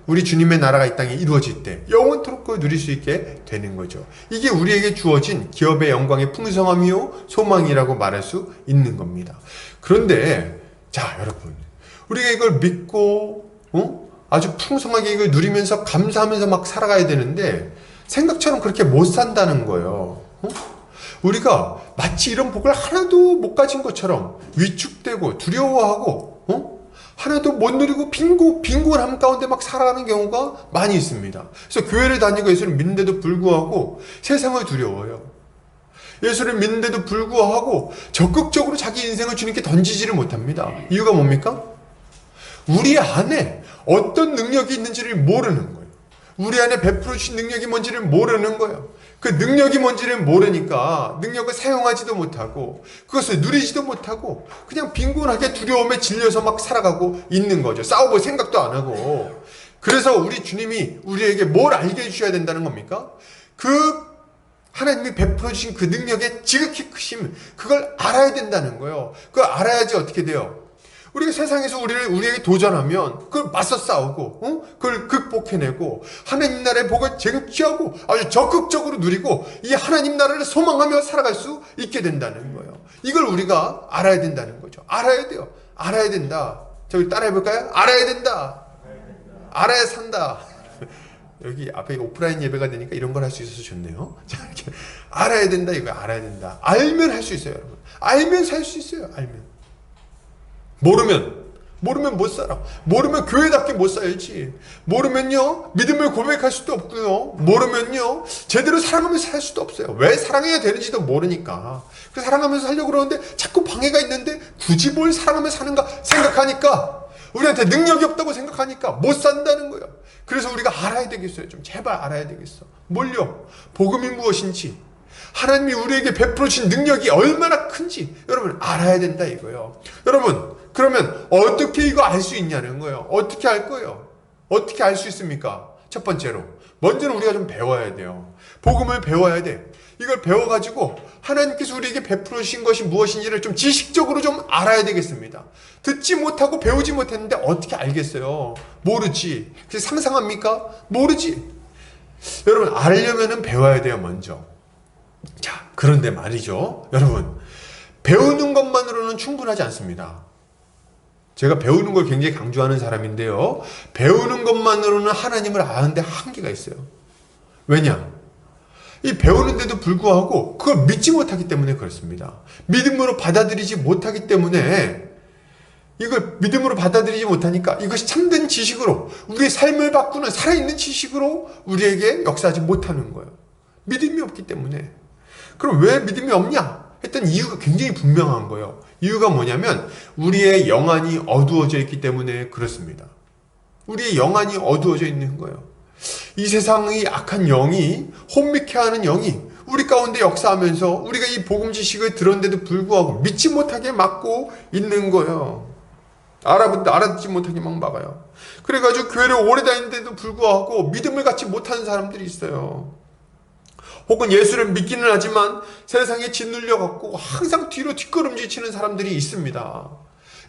우리 주님의 나라가 이 땅에 이루어질 때 영원토록 그걸 누릴 수 있게 되는 거죠. 이게 우리에게 주어진 기업의 영광의 풍성함이요 소망이라고 말할 수 있는 겁니다. 그런데 자 여러분, 우리가 이걸 믿고 아주 풍성하게 이걸 누리면서 감사하면서 막 살아가야 되는데 생각처럼 그렇게 못 산다는 거예요. 우리가 마치 이런 복을 하나도 못 가진 것처럼 위축되고 두려워하고 하나도 못 누리고 빈곤함 가운데 막 살아가는 경우가 많이 있습니다. 그래서 교회를 다니고 예수를 믿는데도 불구하고 세상을 두려워요. 예수를 믿는데도 불구하고 적극적으로 자기 인생을 주님께 던지지를 못합니다. 이유가 뭡니까? 우리 안에 어떤 능력이 있는지를 모르는 거예요. 우리 안에 베풀어 주신 능력이 뭔지를 모르는 거예요. 그 능력이 뭔지를 모르니까 능력을 사용하지도 못하고 그것을 누리지도 못하고 그냥 빈곤하게 두려움에 질려서 막 살아가고 있는 거죠. 싸워볼 생각도 안 하고. 그래서 우리 주님이 우리에게 뭘 알게 해주셔야 된다는 겁니까? 그 하나님이 베풀어 주신 그 능력의 지극히 크심, 그걸 알아야 된다는 거예요. 그걸 알아야지 어떻게 돼요? 우리가 세상에서 우리에게 도전하면 그걸 맞서 싸우고 그걸 극복해내고 하나님 나라의 복을 쟁취하고 아주 적극적으로 누리고 이 하나님 나라를 소망하며 살아갈 수 있게 된다는 거예요. 이걸 우리가 알아야 된다는 거죠. 알아야 돼요. 알아야 된다. 저기 따라해볼까요? 알아야 된다. 알아야 산다. 여기 앞에 오프라인 예배가 되니까 이런 걸 할 수 있어서 좋네요. 자, 이렇게 알아야 된다. 이거 알아야 된다. 알면 할 수 있어요, 여러분. 알면 살 수 있어요. 알면. 모르면 못 살아. 모르면 교회답게 못 살지. 모르면요 믿음을 고백할 수도 없고요. 모르면요 제대로 사랑하면서 살 수도 없어요. 왜 사랑해야 되는지도 모르니까. 그 사랑하면서 살려고 그러는데 자꾸 방해가 있는데 굳이 뭘 사랑하면서 사는가 생각하니까, 우리한테 능력이 없다고 생각하니까 못 산다는 거예요. 그래서 우리가 알아야 되겠어요. 좀 제발 알아야 되겠어. 뭘요? 복음이 무엇인지, 하나님이 우리에게 베풀어 주신 능력이 얼마나 큰지 여러분 알아야 된다 이거예요. 여러분, 그러면 어떻게 이거 알 수 있냐는 거예요. 어떻게 알 거예요? 어떻게 알 수 있습니까? 첫 번째로 먼저는 우리가 좀 배워야 돼요. 복음을 배워야 돼. 이걸 배워가지고 하나님께서 우리에게 베풀어 주신 것이 무엇인지를 좀 지식적으로 좀 알아야 되겠습니다. 듣지 못하고 배우지 못했는데 어떻게 알겠어요? 모르지. 그래서 상상합니까? 모르지. 여러분, 알려면은 배워야 돼요, 먼저. 자, 그런데 말이죠, 여러분, 배우는 것만으로는 충분하지 않습니다. 제가 배우는 걸 굉장히 강조하는 사람인데요, 배우는 것만으로는 하나님을 아는데 한계가 있어요. 왜냐? 이 배우는데도 불구하고 그걸 믿지 못하기 때문에 그렇습니다. 믿음으로 받아들이지 못하기 때문에, 이걸 믿음으로 받아들이지 못하니까 이것이 참된 지식으로, 우리의 삶을 바꾸는 살아있는 지식으로 우리에게 역사하지 못하는 거예요. 믿음이 없기 때문에. 그럼 왜 믿음이 없냐? 했던 이유가 굉장히 분명한 거예요. 이유가 뭐냐면 우리의 영안이 어두워져 있기 때문에 그렇습니다. 우리의 영안이 어두워져 있는 거예요. 이 세상의 악한 영이, 혼미케 하는 영이 우리 가운데 역사하면서 우리가 이 복음 지식을 들었는데도 불구하고 믿지 못하게 막고 있는 거예요. 알아듣지 못하게 막 막아요. 그래가지고 교회를 오래 다니는데도 불구하고 믿음을 갖지 못하는 사람들이 있어요. 혹은 예수를 믿기는 하지만 세상에 짓눌려 갖고 항상 뒤로 뒷걸음질 치는 사람들이 있습니다.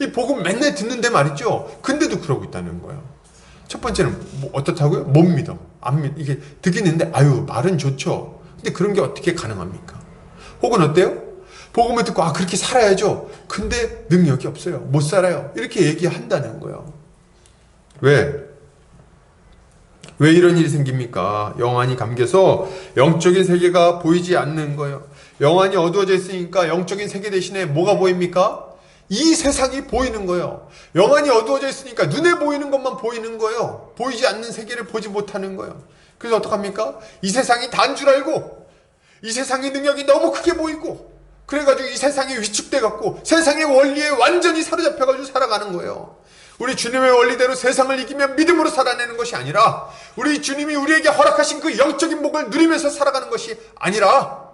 이 복음 맨날 듣는데 말이죠. 근데도 그러고 있다는 거예요. 첫 번째는 뭐 어떻다고요? 못 믿어. 안 믿. 이게 듣기는데 아유 말은 좋죠. 근데 그런 게 어떻게 가능합니까? 혹은 어때요? 복음을 듣고 그렇게 살아야죠. 근데 능력이 없어요. 못 살아요. 이렇게 얘기한다는 거예요. 왜? 왜 이런 일이 생깁니까? 영안이 감겨서 영적인 세계가 보이지 않는 거예요. 영안이 어두워져 있으니까 영적인 세계 대신에 뭐가 보입니까? 이 세상이 보이는 거예요. 영안이 어두워져 있으니까 눈에 보이는 것만 보이는 거예요. 보이지 않는 세계를 보지 못하는 거예요. 그래서 어떡합니까? 이 세상이 단 줄 알고 이 세상의 능력이 너무 크게 보이고 그래가지고 이 세상이 위축돼갖고 세상의 원리에 완전히 사로잡혀가지고 살아가는 거예요. 우리 주님의 원리대로 세상을 이기면 믿음으로 살아내는 것이 아니라 우리 주님이 우리에게 허락하신 그 영적인 복을 누리면서 살아가는 것이 아니라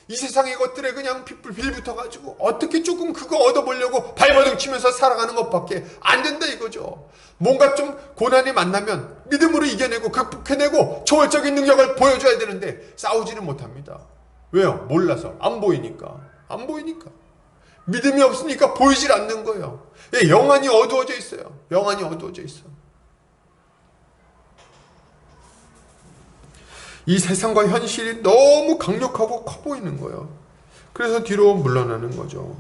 이 세상의 것들에 그냥 빌붙어가지고 어떻게 조금 그거 얻어보려고 발버둥 치면서 살아가는 것밖에 안 된다 이거죠. 뭔가 좀 고난이 만나면 믿음으로 이겨내고 극복해내고 초월적인 능력을 보여줘야 되는데 싸우지는 못합니다. 왜요? 몰라서. 안 보이니까. 안 보이니까. 믿음이 없으니까 보이질 않는 거예요. 영안이 어두워져 있어요. 영안이 어두워져 있어. 이 세상과 현실이 너무 강력하고 커 보이는 거예요. 그래서 뒤로 물러나는 거죠.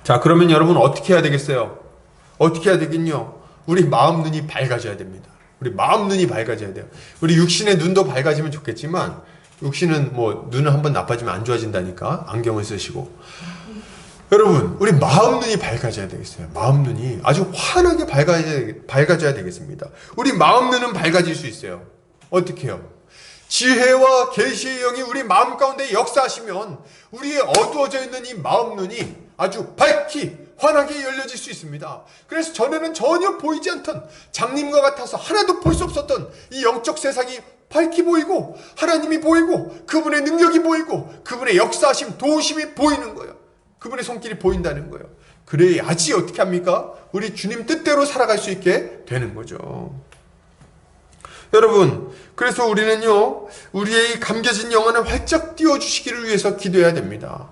자, 그러면 여러분 어떻게 해야 되겠어요? 어떻게 해야 되긴요? 우리 마음 눈이 밝아져야 됩니다. 우리 마음 눈이 밝아져야 돼요. 우리 육신의 눈도 밝아지면 좋겠지만 육신은 뭐 눈은 한번 나빠지면 안 좋아진다니까 안경을 쓰시고 여러분 우리 마음 눈이 밝아져야 되겠어요. 마음 눈이 아주 환하게 밝아져야 되겠습니다. 우리 마음 눈은 밝아질 수 있어요. 어떻게 해요? 지혜와 계시의 영이 우리 마음 가운데 역사하시면 우리의 어두워져 있는 이 마음 눈이 아주 밝히 환하게 열려질 수 있습니다. 그래서 전에는 전혀 보이지 않던 장님과 같아서 하나도 볼 수 없었던 이 영적 세상이 밝히 보이고 하나님이 보이고 그분의 능력이 보이고 그분의 역사하심 도우심이 보이는 거예요. 그분의 손길이 보인다는 거예요. 그래야지 어떻게 합니까? 우리 주님 뜻대로 살아갈 수 있게 되는 거죠. 여러분 그래서 우리는요 우리의 감겨진 영혼을 활짝 띄워주시기를 위해서 기도해야 됩니다.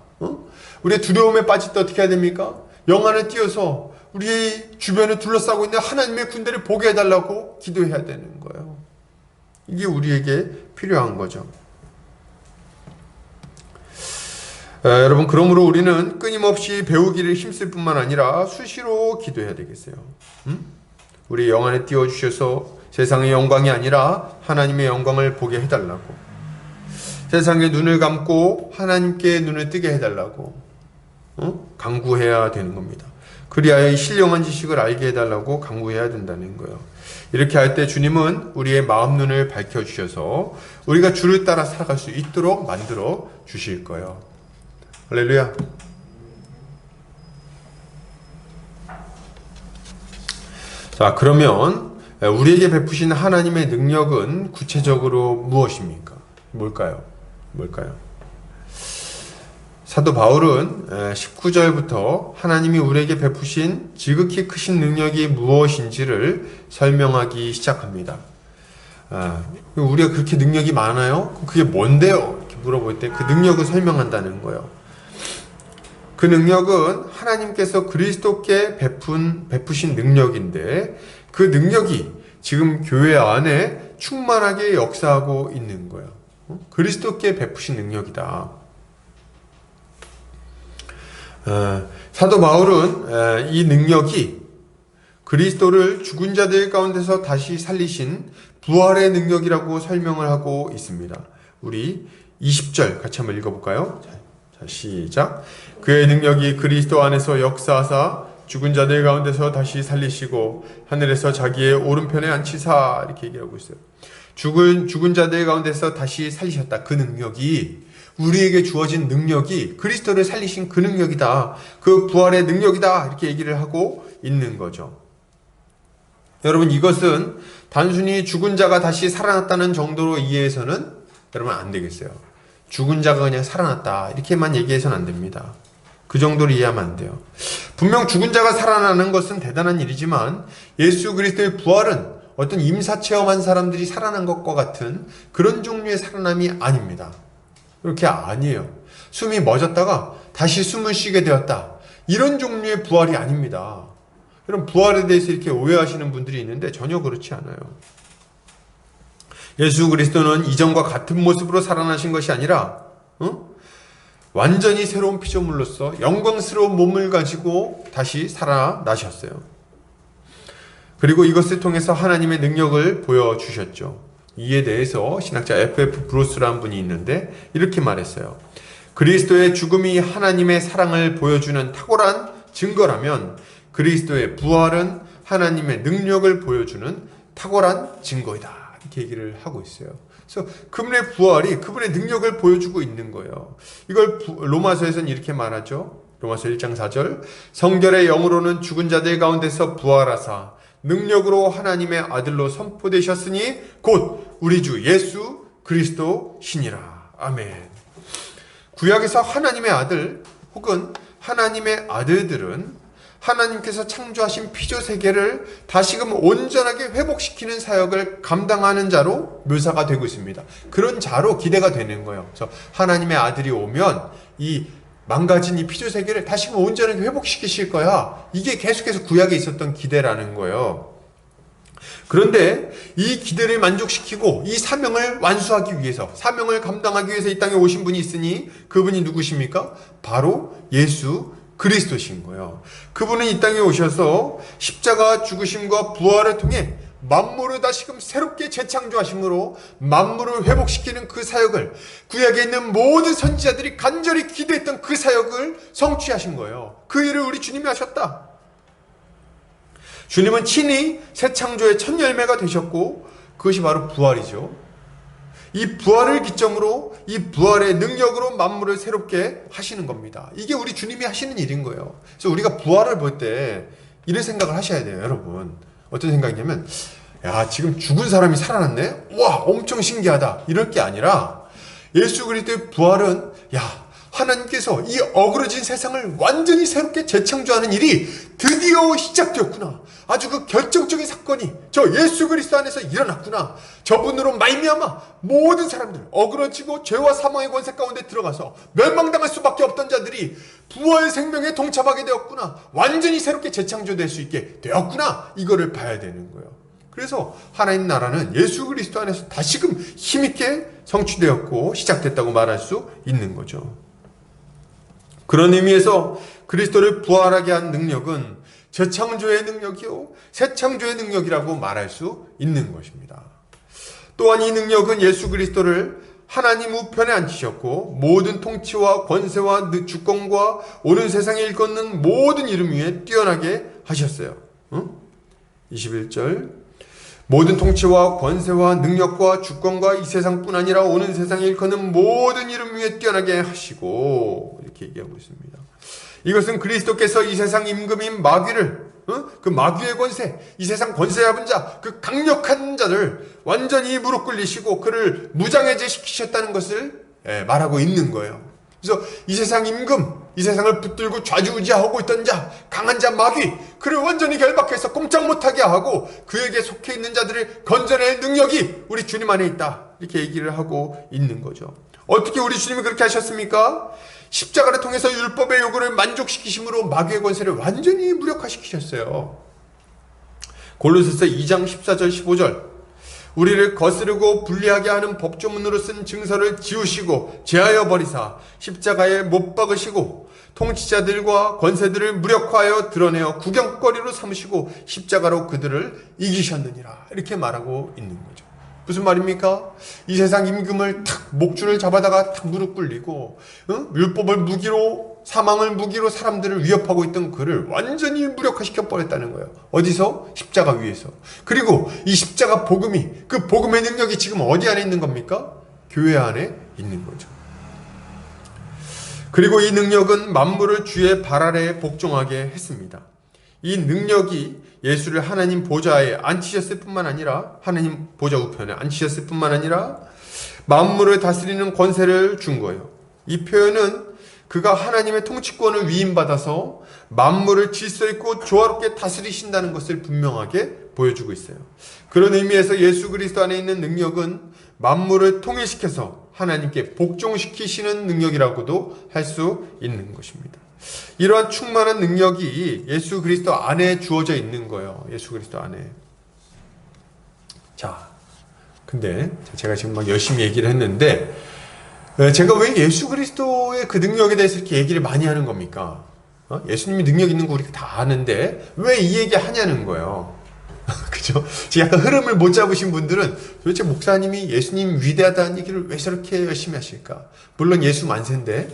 우리의 두려움에 빠질 때 어떻게 해야 됩니까? 영안을 띄워서 우리의 주변을 둘러싸고 있는 하나님의 군대를 보게 해달라고 기도해야 되는 거예요. 이게 우리에게 필요한 거죠. 여러분 그러므로 우리는 끊임없이 배우기를 힘쓸 뿐만 아니라 수시로 기도해야 되겠어요. 우리 영안에 띄워주셔서 세상의 영광이 아니라 하나님의 영광을 보게 해달라고, 세상의 눈을 감고 하나님께 눈을 뜨게 해달라고 강구해야 되는 겁니다. 그리하여 이 신령한 지식을 알게 해달라고 강구해야 된다는 거예요. 이렇게 할 때 주님은 우리의 마음 눈을 밝혀주셔서 우리가 주를 따라 살아갈 수 있도록 만들어 주실 거예요. 할렐루야. 자, 그러면 우리에게 베푸신 하나님의 능력은 구체적으로 무엇입니까? 뭘까요? 사도 바울은 19절부터 하나님이 우리에게 베푸신 지극히 크신 능력이 무엇인지를 설명하기 시작합니다. 우리가 그렇게 능력이 많아요? 그게 뭔데요? 이렇게 물어볼 때 그 능력을 설명한다는 거예요. 그 능력은 하나님께서 그리스도께 베푸신 능력인데 그 능력이 지금 교회 안에 충만하게 역사하고 있는 거예요. 그리스도께 베푸신 능력이다. 사도 바울은 이 능력이 그리스도를 죽은 자들 가운데서 다시 살리신 부활의 능력이라고 설명을 하고 있습니다. 우리 20절 같이 한번 읽어볼까요? 자, 시작. 그의 능력이 그리스도 안에서 역사하사 죽은 자들 가운데서 다시 살리시고 하늘에서 자기의 오른편에 앉히사, 이렇게 얘기하고 있어요. 죽은 자들 가운데서 다시 살리셨다. 그 능력이, 우리에게 주어진 능력이 그리스도를 살리신 그 능력이다. 그 부활의 능력이다. 이렇게 얘기를 하고 있는 거죠. 여러분 이것은 단순히 죽은 자가 다시 살아났다는 정도로 이해해서는 여러분 안 되겠어요. 죽은 자가 그냥 살아났다 이렇게만 얘기해서는 안 됩니다. 그 정도로 이해하면 안 돼요. 분명 죽은 자가 살아나는 것은 대단한 일이지만 예수 그리스도의 부활은 어떤 임사체험한 사람들이 살아난 것과 같은 그런 종류의 살아남이 아닙니다. 그렇게 아니에요. 숨이 멎었다가 다시 숨을 쉬게 되었다. 이런 종류의 부활이 아닙니다. 그럼 부활에 대해서 이렇게 오해하시는 분들이 있는데 전혀 그렇지 않아요. 예수 그리스도는 이전과 같은 모습으로 살아나신 것이 아니라 완전히 새로운 피조물로서 영광스러운 몸을 가지고 다시 살아나셨어요. 그리고 이것을 통해서 하나님의 능력을 보여주셨죠. 이에 대해서 신학자 F.F. 브루스라는 분이 있는데 이렇게 말했어요. 그리스도의 죽음이 하나님의 사랑을 보여주는 탁월한 증거라면 그리스도의 부활은 하나님의 능력을 보여주는 탁월한 증거이다. 이렇게 얘기를 하고 있어요. 그래서 그분의 부활이 그분의 능력을 보여주고 있는 거예요. 이걸 로마서에서는 이렇게 말하죠. 로마서 1장 4절 성결의 영으로는 죽은 자들 가운데서 부활하사 능력으로 하나님의 아들로 선포되셨으니 곧 우리 주 예수 그리스도시니라. 아멘. 구약에서 하나님의 아들 혹은 하나님의 아들들은 하나님께서 창조하신 피조세계를 다시금 온전하게 회복시키는 사역을 감당하는 자로 묘사가 되고 있습니다. 그런 자로 기대가 되는 거예요. 그래서 하나님의 아들이 오면 이 망가진 이 피조세계를 다시금 온전하게 회복시키실 거야. 이게 계속해서 구약에 있었던 기대라는 거예요. 그런데 이 기대를 만족시키고 이 사명을 완수하기 위해서, 사명을 감당하기 위해서 이 땅에 오신 분이 있으니 그분이 누구십니까? 바로 예수 그리스도신 거예요. 그분은 이 땅에 오셔서 십자가 죽으심과 부활을 통해 만물을 다시금 새롭게 재창조하심으로 만물을 회복시키는 그 사역을, 구약에 있는 모든 선지자들이 간절히 기대했던 그 사역을 성취하신 거예요. 그 일을 우리 주님이 하셨다. 주님은 친히 새 창조의 첫 열매가 되셨고 그것이 바로 부활이죠. 이 부활을 기점으로 이 부활의 능력으로 만물을 새롭게 하시는 겁니다. 이게 우리 주님이 하시는 일인 거예요. 그래서 우리가 부활을 볼 때 이런 생각을 하셔야 돼요, 여러분. 어떤 생각이냐면, 야, 지금 죽은 사람이 살아났네? 와, 엄청 신기하다. 이럴 게 아니라 예수 그리스도의 부활은, 야, 하나님께서 이 어그러진 세상을 완전히 새롭게 재창조하는 일이 드디어 시작되었구나. 아주 그 결정적인 사건이 저 예수 그리스도 안에서 일어났구나. 저분으로 말미암아 모든 사람들, 어그러지고 죄와 사망의 권세 가운데 들어가서 멸망당할 수밖에 없던 자들이 부활 생명에 동참하게 되었구나. 완전히 새롭게 재창조될 수 있게 되었구나. 이거를 봐야 되는 거예요. 그래서 하나님 나라는 예수 그리스도 안에서 다시금 힘있게 성취되었고 시작됐다고 말할 수 있는 거죠. 그런 의미에서 그리스도를 부활하게 한 능력은 재창조의 능력이요, 새창조의 능력이라고 말할 수 있는 것입니다. 또한 이 능력은 예수 그리스도를 하나님 우편에 앉히셨고 모든 통치와 권세와 주권과 오는 세상에 일컫는 모든 이름 위에 뛰어나게 하셨어요. 21절 모든 통치와 권세와 능력과 주권과 이 세상뿐 아니라 오는 세상에 일컫는 모든 이름 위에 뛰어나게 하시고, 이렇게 얘기하고 있습니다. 이것은 그리스도께서 이 세상 임금인 마귀를, 그 마귀의 권세, 이 세상 권세 잡은 자, 그 강력한 자를 완전히 무릎 꿇리시고 그를 무장해제시키셨다는 것을 말하고 있는 거예요. 그래서 이 세상 임금, 이 세상을 붙들고 좌지우지하고 있던 자, 강한 자 마귀, 그를 완전히 결박해서 꼼짝 못하게 하고 그에게 속해 있는 자들을 건져낼 능력이 우리 주님 안에 있다. 이렇게 얘기를 하고 있는 거죠. 어떻게 우리 주님이 그렇게 하셨습니까? 십자가를 통해서 율법의 요구를 만족시키심으로 마귀의 권세를 완전히 무력화시키셨어요. 골로새서 2장 14절 15절 우리를 거스르고 불리하게 하는 법조문으로 쓴 증서를 지우시고 제하여 버리사 십자가에 못 박으시고 통치자들과 권세들을 무력화하여 드러내어 구경거리로 삼으시고 십자가로 그들을 이기셨느니라. 이렇게 말하고 있는 거죠. 무슨 말입니까? 이 세상 임금을 탁 목줄을 잡아다가 탁 무릎 꿇리고 율법을 무기로, 사망을 무기로 사람들을 위협하고 있던 그를 완전히 무력화시켜 버렸다는 거예요. 어디서? 십자가 위에서. 그리고 이 십자가 복음이, 그 복음의 능력이 지금 어디 안에 있는 겁니까? 교회 안에 있는 거죠. 그리고 이 능력은 만물을 주의 발 아래에 복종하게 했습니다. 이 능력이 예수를 하나님 보좌에 앉히셨을 뿐만 아니라, 하나님 보좌 우편에 앉히셨을 뿐만 아니라 만물을 다스리는 권세를 준 거예요. 이 표현은 그가 하나님의 통치권을 위임받아서 만물을 질서 있고 조화롭게 다스리신다는 것을 분명하게 보여주고 있어요. 그런 의미에서 예수 그리스도 안에 있는 능력은 만물을 통일시켜서 하나님께 복종시키시는 능력이라고도 할 수 있는 것입니다. 이러한 충만한 능력이 예수 그리스도 안에 주어져 있는 거예요. 예수 그리스도 안에. 자, 근데 제가 지금 막 열심히 얘기를 했는데 제가 왜 예수 그리스도의 그 능력에 대해서 이렇게 얘기를 많이 하는 겁니까? 예수님이 능력 있는 거 우리가 다 아는데 왜 이 얘기 하냐는 거예요. 그죠? 지금 약간 흐름을 못 잡으신 분들은 도대체 목사님이 예수님 위대하다는 얘기를 왜 저렇게 열심히 하실까? 물론 예수 만세인데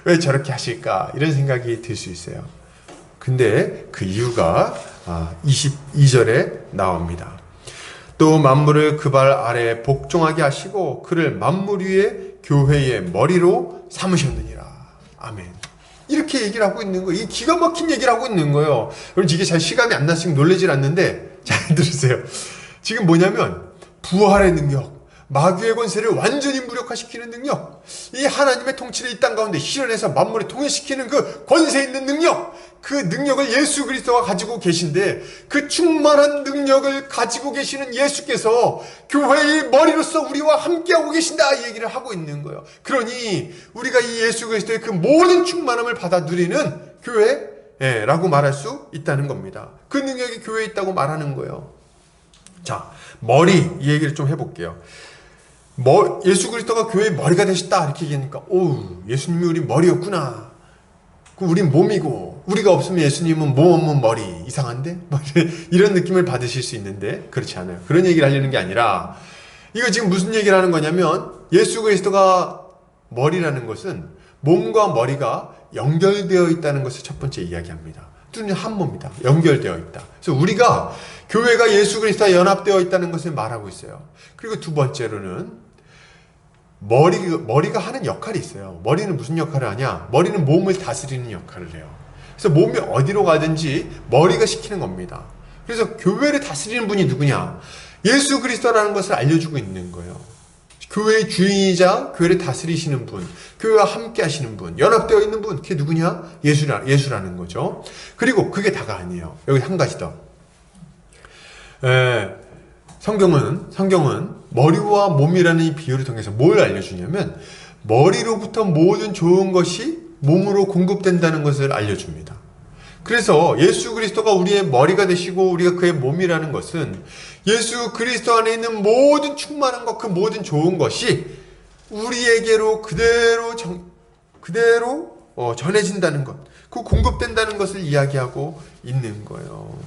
왜 저렇게 하실까? 이런 생각이 들 수 있어요. 근데 그 이유가 22절에 나옵니다. 또 만물을 그 발 아래 복종하게 하시고 그를 만물 위에 교회의 머리로 삼으셨느니라. 아멘. 이렇게 얘기를 하고 있는 거예요. 이 기가 막힌 얘기를 하고 있는 거예요. 여러분 이게 잘 시감이 안 나서 지금 놀라질 않는데 잘 들으세요. 지금 뭐냐면 부활의 능력, 마귀의 권세를 완전히 무력화시키는 능력, 이 하나님의 통치를 이 땅 가운데 실현해서 만물을 통일시키는 그 권세 있는 능력, 그 능력을 예수 그리스도가 가지고 계신데 그 충만한 능력을 가지고 계시는 예수께서 교회의 머리로서 우리와 함께하고 계신다 이 얘기를 하고 있는 거예요. 그러니 우리가 이 예수 그리스도의 그 모든 충만함을 받아 누리는 교회라고 말할 수 있다는 겁니다. 그 능력이 교회에 있다고 말하는 거예요. 자, 머리 이 얘기를 좀 해볼게요. 예수 그리스도가 교회의 머리가 되셨다 이렇게 얘기하니까 예수님이 우리 머리였구나. 우린 몸이고 우리가 없으면 예수님은 몸 없는 머리 이상한데? 이런 느낌을 받으실 수 있는데 그렇지 않아요. 그런 얘기를 하려는 게 아니라 이거 지금 무슨 얘기를 하는 거냐면 예수 그리스도가 머리라는 것은 몸과 머리가 연결되어 있다는 것을 첫 번째 이야기합니다. 둘은 한 몸이다. 연결되어 있다. 그래서 우리가 교회가 예수 그리스도와 연합되어 있다는 것을 말하고 있어요. 그리고 두 번째로는 머리가 하는 역할이 있어요. 머리는 무슨 역할을 하냐? 머리는 몸을 다스리는 역할을 해요. 그래서 몸이 어디로 가든지 머리가 시키는 겁니다. 그래서 교회를 다스리는 분이 누구냐? 예수 그리스도라는 것을 알려주고 있는 거예요. 교회의 주인이자 교회를 다스리시는 분, 교회와 함께 하시는 분, 연합되어 있는 분, 그게 누구냐? 예수라는 거죠. 그리고 그게 다가 아니에요. 여기 한 가지 더. 성경은 머리와 몸이라는 이 비유를 통해서 뭘 알려주냐면 머리로부터 모든 좋은 것이 몸으로 공급된다는 것을 알려줍니다. 그래서 예수 그리스도가 우리의 머리가 되시고 우리가 그의 몸이라는 것은 예수 그리스도 안에 있는 모든 충만한 것, 그 모든 좋은 것이 우리에게로 그대로 전해진다는 것, 그 공급된다는 것을 이야기하고 있는 거예요.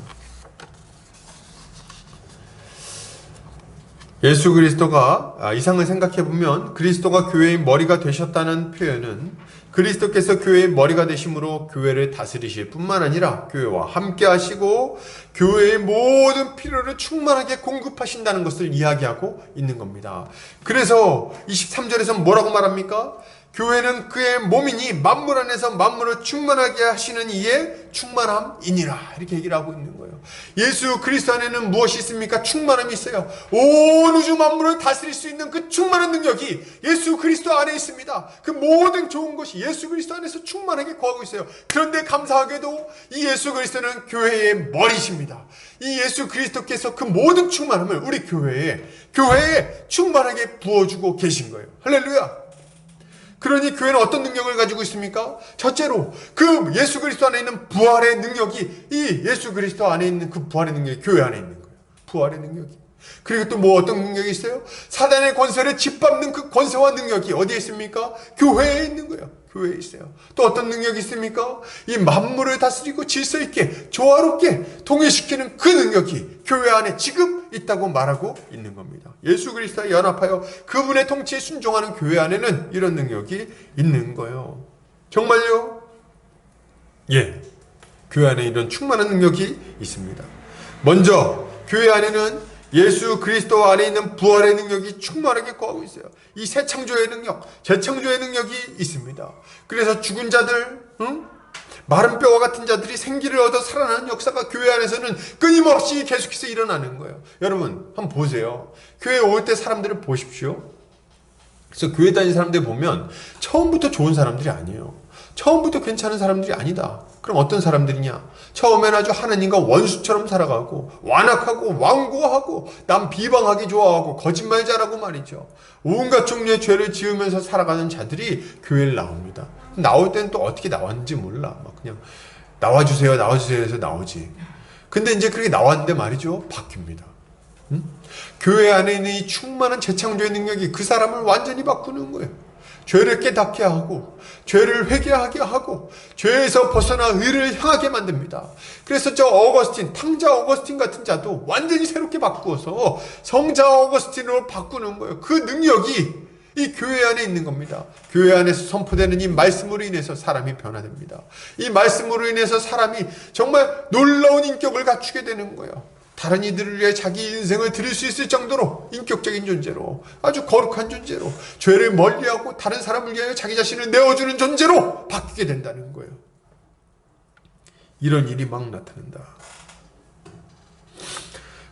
예수 그리스도가 이상을 생각해보면 그리스도가 교회의 머리가 되셨다는 표현은 그리스도께서 교회의 머리가 되심으로 교회를 다스리실 뿐만 아니라 교회와 함께 하시고 교회의 모든 필요를 충만하게 공급하신다는 것을 이야기하고 있는 겁니다. 그래서 23절에서 뭐라고 말합니까? 교회는 그의 몸이니 만물 안에서 만물을 충만하게 하시는 이의 충만함이니라. 이렇게 얘기를 하고 있는 거예요. 예수 그리스도 안에는 무엇이 있습니까? 충만함이 있어요. 온 우주 만물을 다스릴 수 있는 그 충만한 능력이 예수 그리스도 안에 있습니다. 그 모든 좋은 것이 예수 그리스도 안에서 충만하게 거하고 있어요. 그런데 감사하게도 이 예수 그리스도는 교회의 머리십니다. 이 예수 그리스도께서 그 모든 충만함을 우리 교회에 충만하게 부어주고 계신 거예요. 할렐루야. 그러니 교회는 어떤 능력을 가지고 있습니까? 첫째로 그 예수 그리스도 안에 있는 부활의 능력이 이 예수 그리스도 안에 있는 그 부활의 능력이 교회 안에 있는 거예요. 부활의 능력이. 그리고 또 뭐 어떤 능력이 있어요? 사단의 권세를 짓밟는 그 권세와 능력이 어디에 있습니까? 교회에 있는 거예요. 교회에 있어요. 또 어떤 능력이 있습니까? 이 만물을 다스리고 질서 있게 조화롭게 통일시키는 그 능력이 교회 안에 지금 있다고 말하고 있는 겁니다. 예수 그리스도와 연합하여 그분의 통치에 순종하는 교회 안에는 이런 능력이 있는 거예요. 정말요? 예. 교회 안에 이런 충만한 능력이 있습니다. 먼저 교회 안에는 예수 그리스도 안에 있는 부활의 능력이 충만하게 거하고 있어요. 이 새 창조의 능력, 재창조의 능력이 있습니다. 그래서 죽은 자들, 마른 뼈와 같은 자들이 생기를 얻어 살아나는 역사가 교회 안에서는 끊임없이 계속해서 일어나는 거예요. 여러분 한번 보세요. 교회에 올 때 사람들을 보십시오. 그래서 교회 다니는 사람들 보면 처음부터 좋은 사람들이 아니에요. 처음부터 괜찮은 사람들이 아니다. 그럼 어떤 사람들이냐? 처음엔 아주 하나님과 원수처럼 살아가고 완악하고 완고하고 남 비방하기 좋아하고 거짓말 잘하고 말이죠. 온갖 종류의 죄를 지으면서 살아가는 자들이 교회를 나옵니다. 나올 때는 또 어떻게 나왔는지 몰라. 막 그냥 나와주세요 나와주세요 해서 나오지. 근데 이제 그렇게 나왔는데 말이죠, 바뀝니다. 교회 안에 있는 이 충만한 재창조의 능력이 그 사람을 완전히 바꾸는 거예요. 죄를 깨닫게 하고 죄를 회개하게 하고 죄에서 벗어나 의를 향하게 만듭니다. 그래서 저 어거스틴, 탕자 어거스틴 같은 자도 완전히 새롭게 바꾸어서 성자 어거스틴으로 바꾸는 거예요. 그 능력이 이 교회 안에 있는 겁니다. 교회 안에서 선포되는 이 말씀으로 인해서 사람이 변화됩니다. 이 말씀으로 인해서 사람이 정말 놀라운 인격을 갖추게 되는 거예요. 다른 이들을 위해 자기 인생을 드릴 수 있을 정도로 인격적인 존재로, 아주 거룩한 존재로, 죄를 멀리하고 다른 사람을 위하여 자기 자신을 내어주는 존재로 바뀌게 된다는 거예요. 이런 일이 막 나타난다.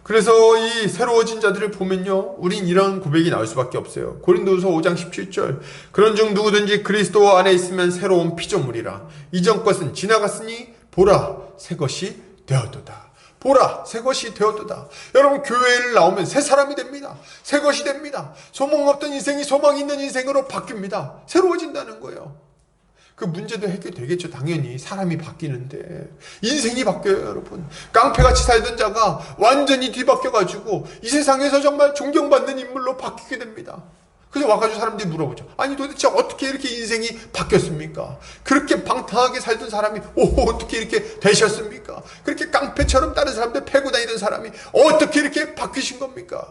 그래서 이 새로워진 자들을 보면요, 우린 이런 고백이 나올 수밖에 없어요. 고린도후서 5장 17절, 그런즉 누구든지 그리스도 안에 있으면 새로운 피조물이라. 이전 것은 지나갔으니 보라 새 것이 되었도다. 보라 새 것이 되었도다. 여러분, 교회를 나오면 새 사람이 됩니다. 새 것이 됩니다. 소망 없던 인생이 소망 있는 인생으로 바뀝니다. 새로워진다는 거예요. 그 문제도 해결되겠죠. 당연히 사람이 바뀌는데 인생이 바뀌어요. 여러분, 깡패같이 살던 자가 완전히 뒤바뀌어가지고 이 세상에서 정말 존경받는 인물로 바뀌게 됩니다. 그래서 와가지고 사람들이 물어보죠. 아니 도대체 어떻게 이렇게 인생이 바뀌었습니까? 그렇게 방탕하게 살던 사람이 어떻게 이렇게 되셨습니까? 그렇게 깡패처럼 다른 사람들 패고 다니던 사람이 어떻게 이렇게 바뀌신 겁니까?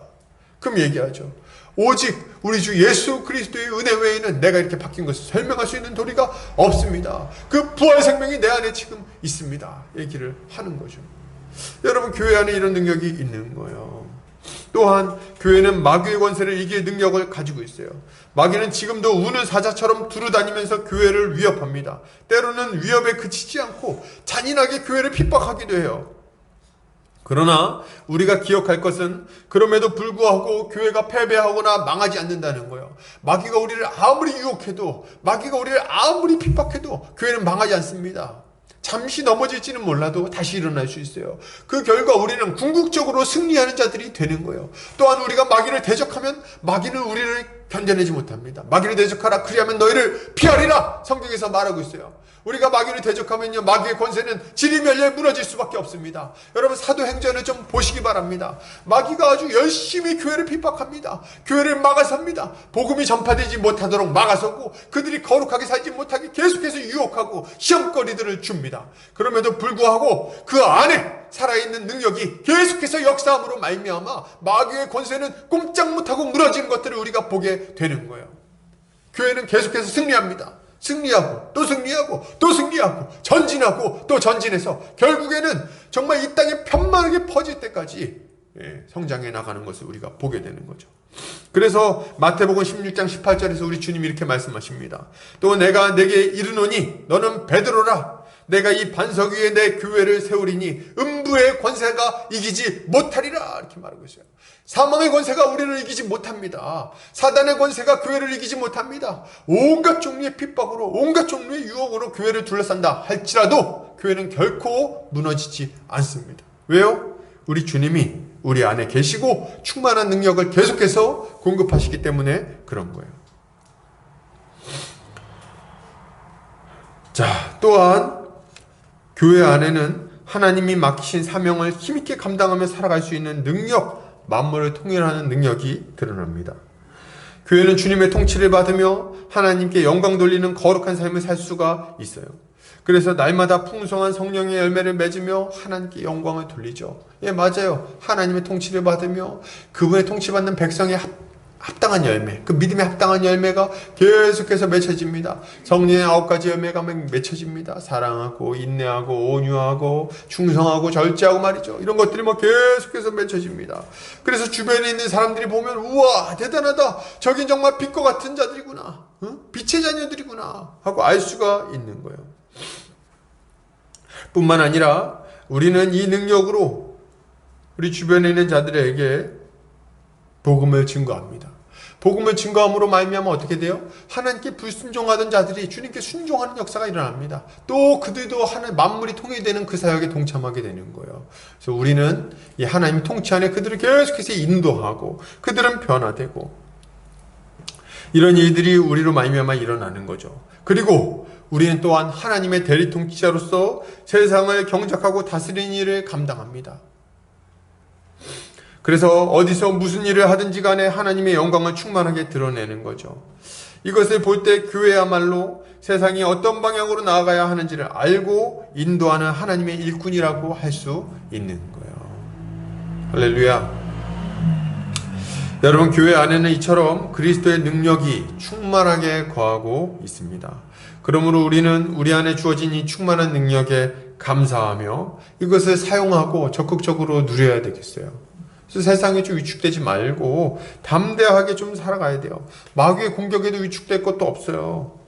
그럼 얘기하죠. 오직 우리 주 예수 그리스도의 은혜 외에는 내가 이렇게 바뀐 것을 설명할 수 있는 도리가 없습니다. 그 부활 생명이 내 안에 지금 있습니다. 얘기를 하는 거죠. 여러분, 교회 안에 이런 능력이 있는 거예요. 또한 교회는 마귀의 권세를 이길 능력을 가지고 있어요. 마귀는 지금도 우는 사자처럼 두루다니면서 교회를 위협합니다. 때로는 위협에 그치지 않고 잔인하게 교회를 핍박하기도 해요. 그러나 우리가 기억할 것은 그럼에도 불구하고 교회가 패배하거나 망하지 않는다는 거예요. 마귀가 우리를 아무리 유혹해도, 마귀가 우리를 아무리 핍박해도 교회는 망하지 않습니다. 잠시 넘어질지는 몰라도 다시 일어날 수 있어요. 그 결과 우리는 궁극적으로 승리하는 자들이 되는 거예요. 또한 우리가 마귀를 대적하면 마귀는 우리를 견뎌내지 못합니다. 마귀를 대적하라, 그리하면 너희를 피하리라, 성경에서 말하고 있어요. 우리가 마귀를 대적하면요, 마귀의 권세는 지리멸리에 무너질 수밖에 없습니다. 여러분, 사도행전을 좀 보시기 바랍니다. 마귀가 아주 열심히 교회를 핍박합니다. 교회를 막아섭니다. 복음이 전파되지 못하도록 막아서고 그들이 거룩하게 살지 못하게 계속해서 유혹하고 시험거리들을 줍니다. 그럼에도 불구하고 그 안에 살아있는 능력이 계속해서 역사함으로 말미암아 마귀의 권세는 꼼짝 못하고 무너지는 것들을 우리가 보게 되는 거예요. 교회는 계속해서 승리합니다. 승리하고 또 승리하고 또 승리하고 전진하고 또 전진해서 결국에는 정말 이 땅에 편만하게 퍼질 때까지 성장해 나가는 것을 우리가 보게 되는 거죠. 그래서 마태복음 16장 18절에서 우리 주님이 이렇게 말씀하십니다. 또 내가 내게 이르노니 너는 베드로라. 내가 이 반석 위에 내 교회를 세우리니 음부의 권세가 이기지 못하리라. 이렇게 말하고 있어요. 사망의 권세가 우리를 이기지 못합니다. 사단의 권세가 교회를 이기지 못합니다. 온갖 종류의 핍박으로, 온갖 종류의 유혹으로 교회를 둘러싼다 할지라도 교회는 결코 무너지지 않습니다. 왜요? 우리 주님이 우리 안에 계시고 충만한 능력을 계속해서 공급하시기 때문에 그런 거예요. 자, 또한 교회 안에는 하나님이 맡기신 사명을 힘있게 감당하며 살아갈 수 있는 능력, 만물을 통일하는 능력이 드러납니다. 교회는 주님의 통치를 받으며 하나님께 영광 돌리는 거룩한 삶을 살 수가 있어요. 그래서 날마다 풍성한 성령의 열매를 맺으며 하나님께 영광을 돌리죠. 예, 맞아요. 하나님의 통치를 받으며 그분의 통치받는 백성의 합당한 열매, 그 믿음에 합당한 열매가 계속해서 맺혀집니다. 성령의 9가지 열매가 맺혀집니다. 사랑하고 인내하고 온유하고 충성하고 절제하고 말이죠. 이런 것들이 계속해서 맺혀집니다. 그래서 주변에 있는 사람들이 보면 우와 대단하다, 저긴 정말 빛과 같은 자들이구나, 빛의 자녀들이구나 하고 알 수가 있는 거예요. 뿐만 아니라 우리는 이 능력으로 우리 주변에 있는 자들에게 복음을 증거합니다. 복음을 증거함으로 말미암아 어떻게 돼요? 하나님께 불순종하던 자들이 주님께 순종하는 역사가 일어납니다. 또 그들도 하나님 만물이 통일되는 그 사역에 동참하게 되는 거예요. 그래서 우리는 이 하나님 통치 안에 그들을 계속해서 인도하고 그들은 변화되고 이런 일들이 우리로 말미암아 일어나는 거죠. 그리고 우리는 또한 하나님의 대리 통치자로서 세상을 경작하고 다스리는 일을 감당합니다. 그래서 어디서 무슨 일을 하든지 간에 하나님의 영광을 충만하게 드러내는 거죠. 이것을 볼 때 교회야말로 세상이 어떤 방향으로 나아가야 하는지를 알고 인도하는 하나님의 일꾼이라고 할 수 있는 거예요. 할렐루야. 여러분, 교회 안에는 이처럼 그리스도의 능력이 충만하게 거하고 있습니다. 그러므로 우리는 우리 안에 주어진 이 충만한 능력에 감사하며 이것을 사용하고 적극적으로 누려야 되겠어요. 그래서 세상에 좀 위축되지 말고 담대하게 좀 살아가야 돼요. 마귀의 공격에도 위축될 것도 없어요.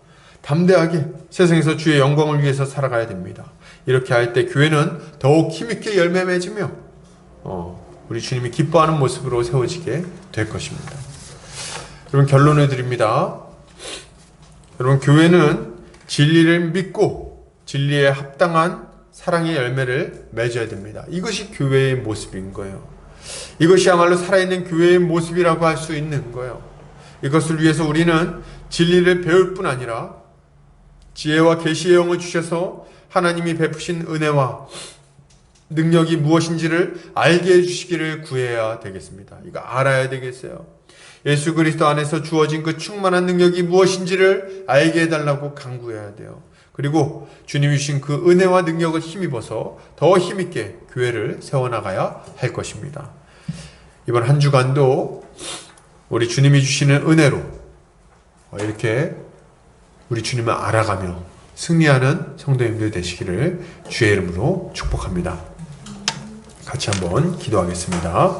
담대하게 세상에서 주의 영광을 위해서 살아가야 됩니다. 이렇게 할 때 교회는 더욱 힘있게 열매 맺으며 우리 주님이 기뻐하는 모습으로 세워지게 될 것입니다. 여러분, 결론을 드립니다. 여러분, 교회는 진리를 믿고 진리에 합당한 사랑의 열매를 맺어야 됩니다. 이것이 교회의 모습인 거예요. 이것이야말로 살아있는 교회의 모습이라고 할 수 있는 거예요. 이것을 위해서 우리는 진리를 배울 뿐 아니라 지혜와 계시의 영을 주셔서 하나님이 베푸신 은혜와 능력이 무엇인지를 알게 해주시기를 구해야 되겠습니다. 이거 알아야 되겠어요. 예수 그리스도 안에서 주어진 그 충만한 능력이 무엇인지를 알게 해달라고 간구해야 돼요. 그리고 주님이 주신 그 은혜와 능력을 힘입어서 더 힘있게 교회를 세워나가야 할 것입니다. 이번 한 주간도 우리 주님이 주시는 은혜로 이렇게 우리 주님을 알아가며 승리하는 성도님들 되시기를 주의 이름으로 축복합니다. 같이 한번 기도하겠습니다.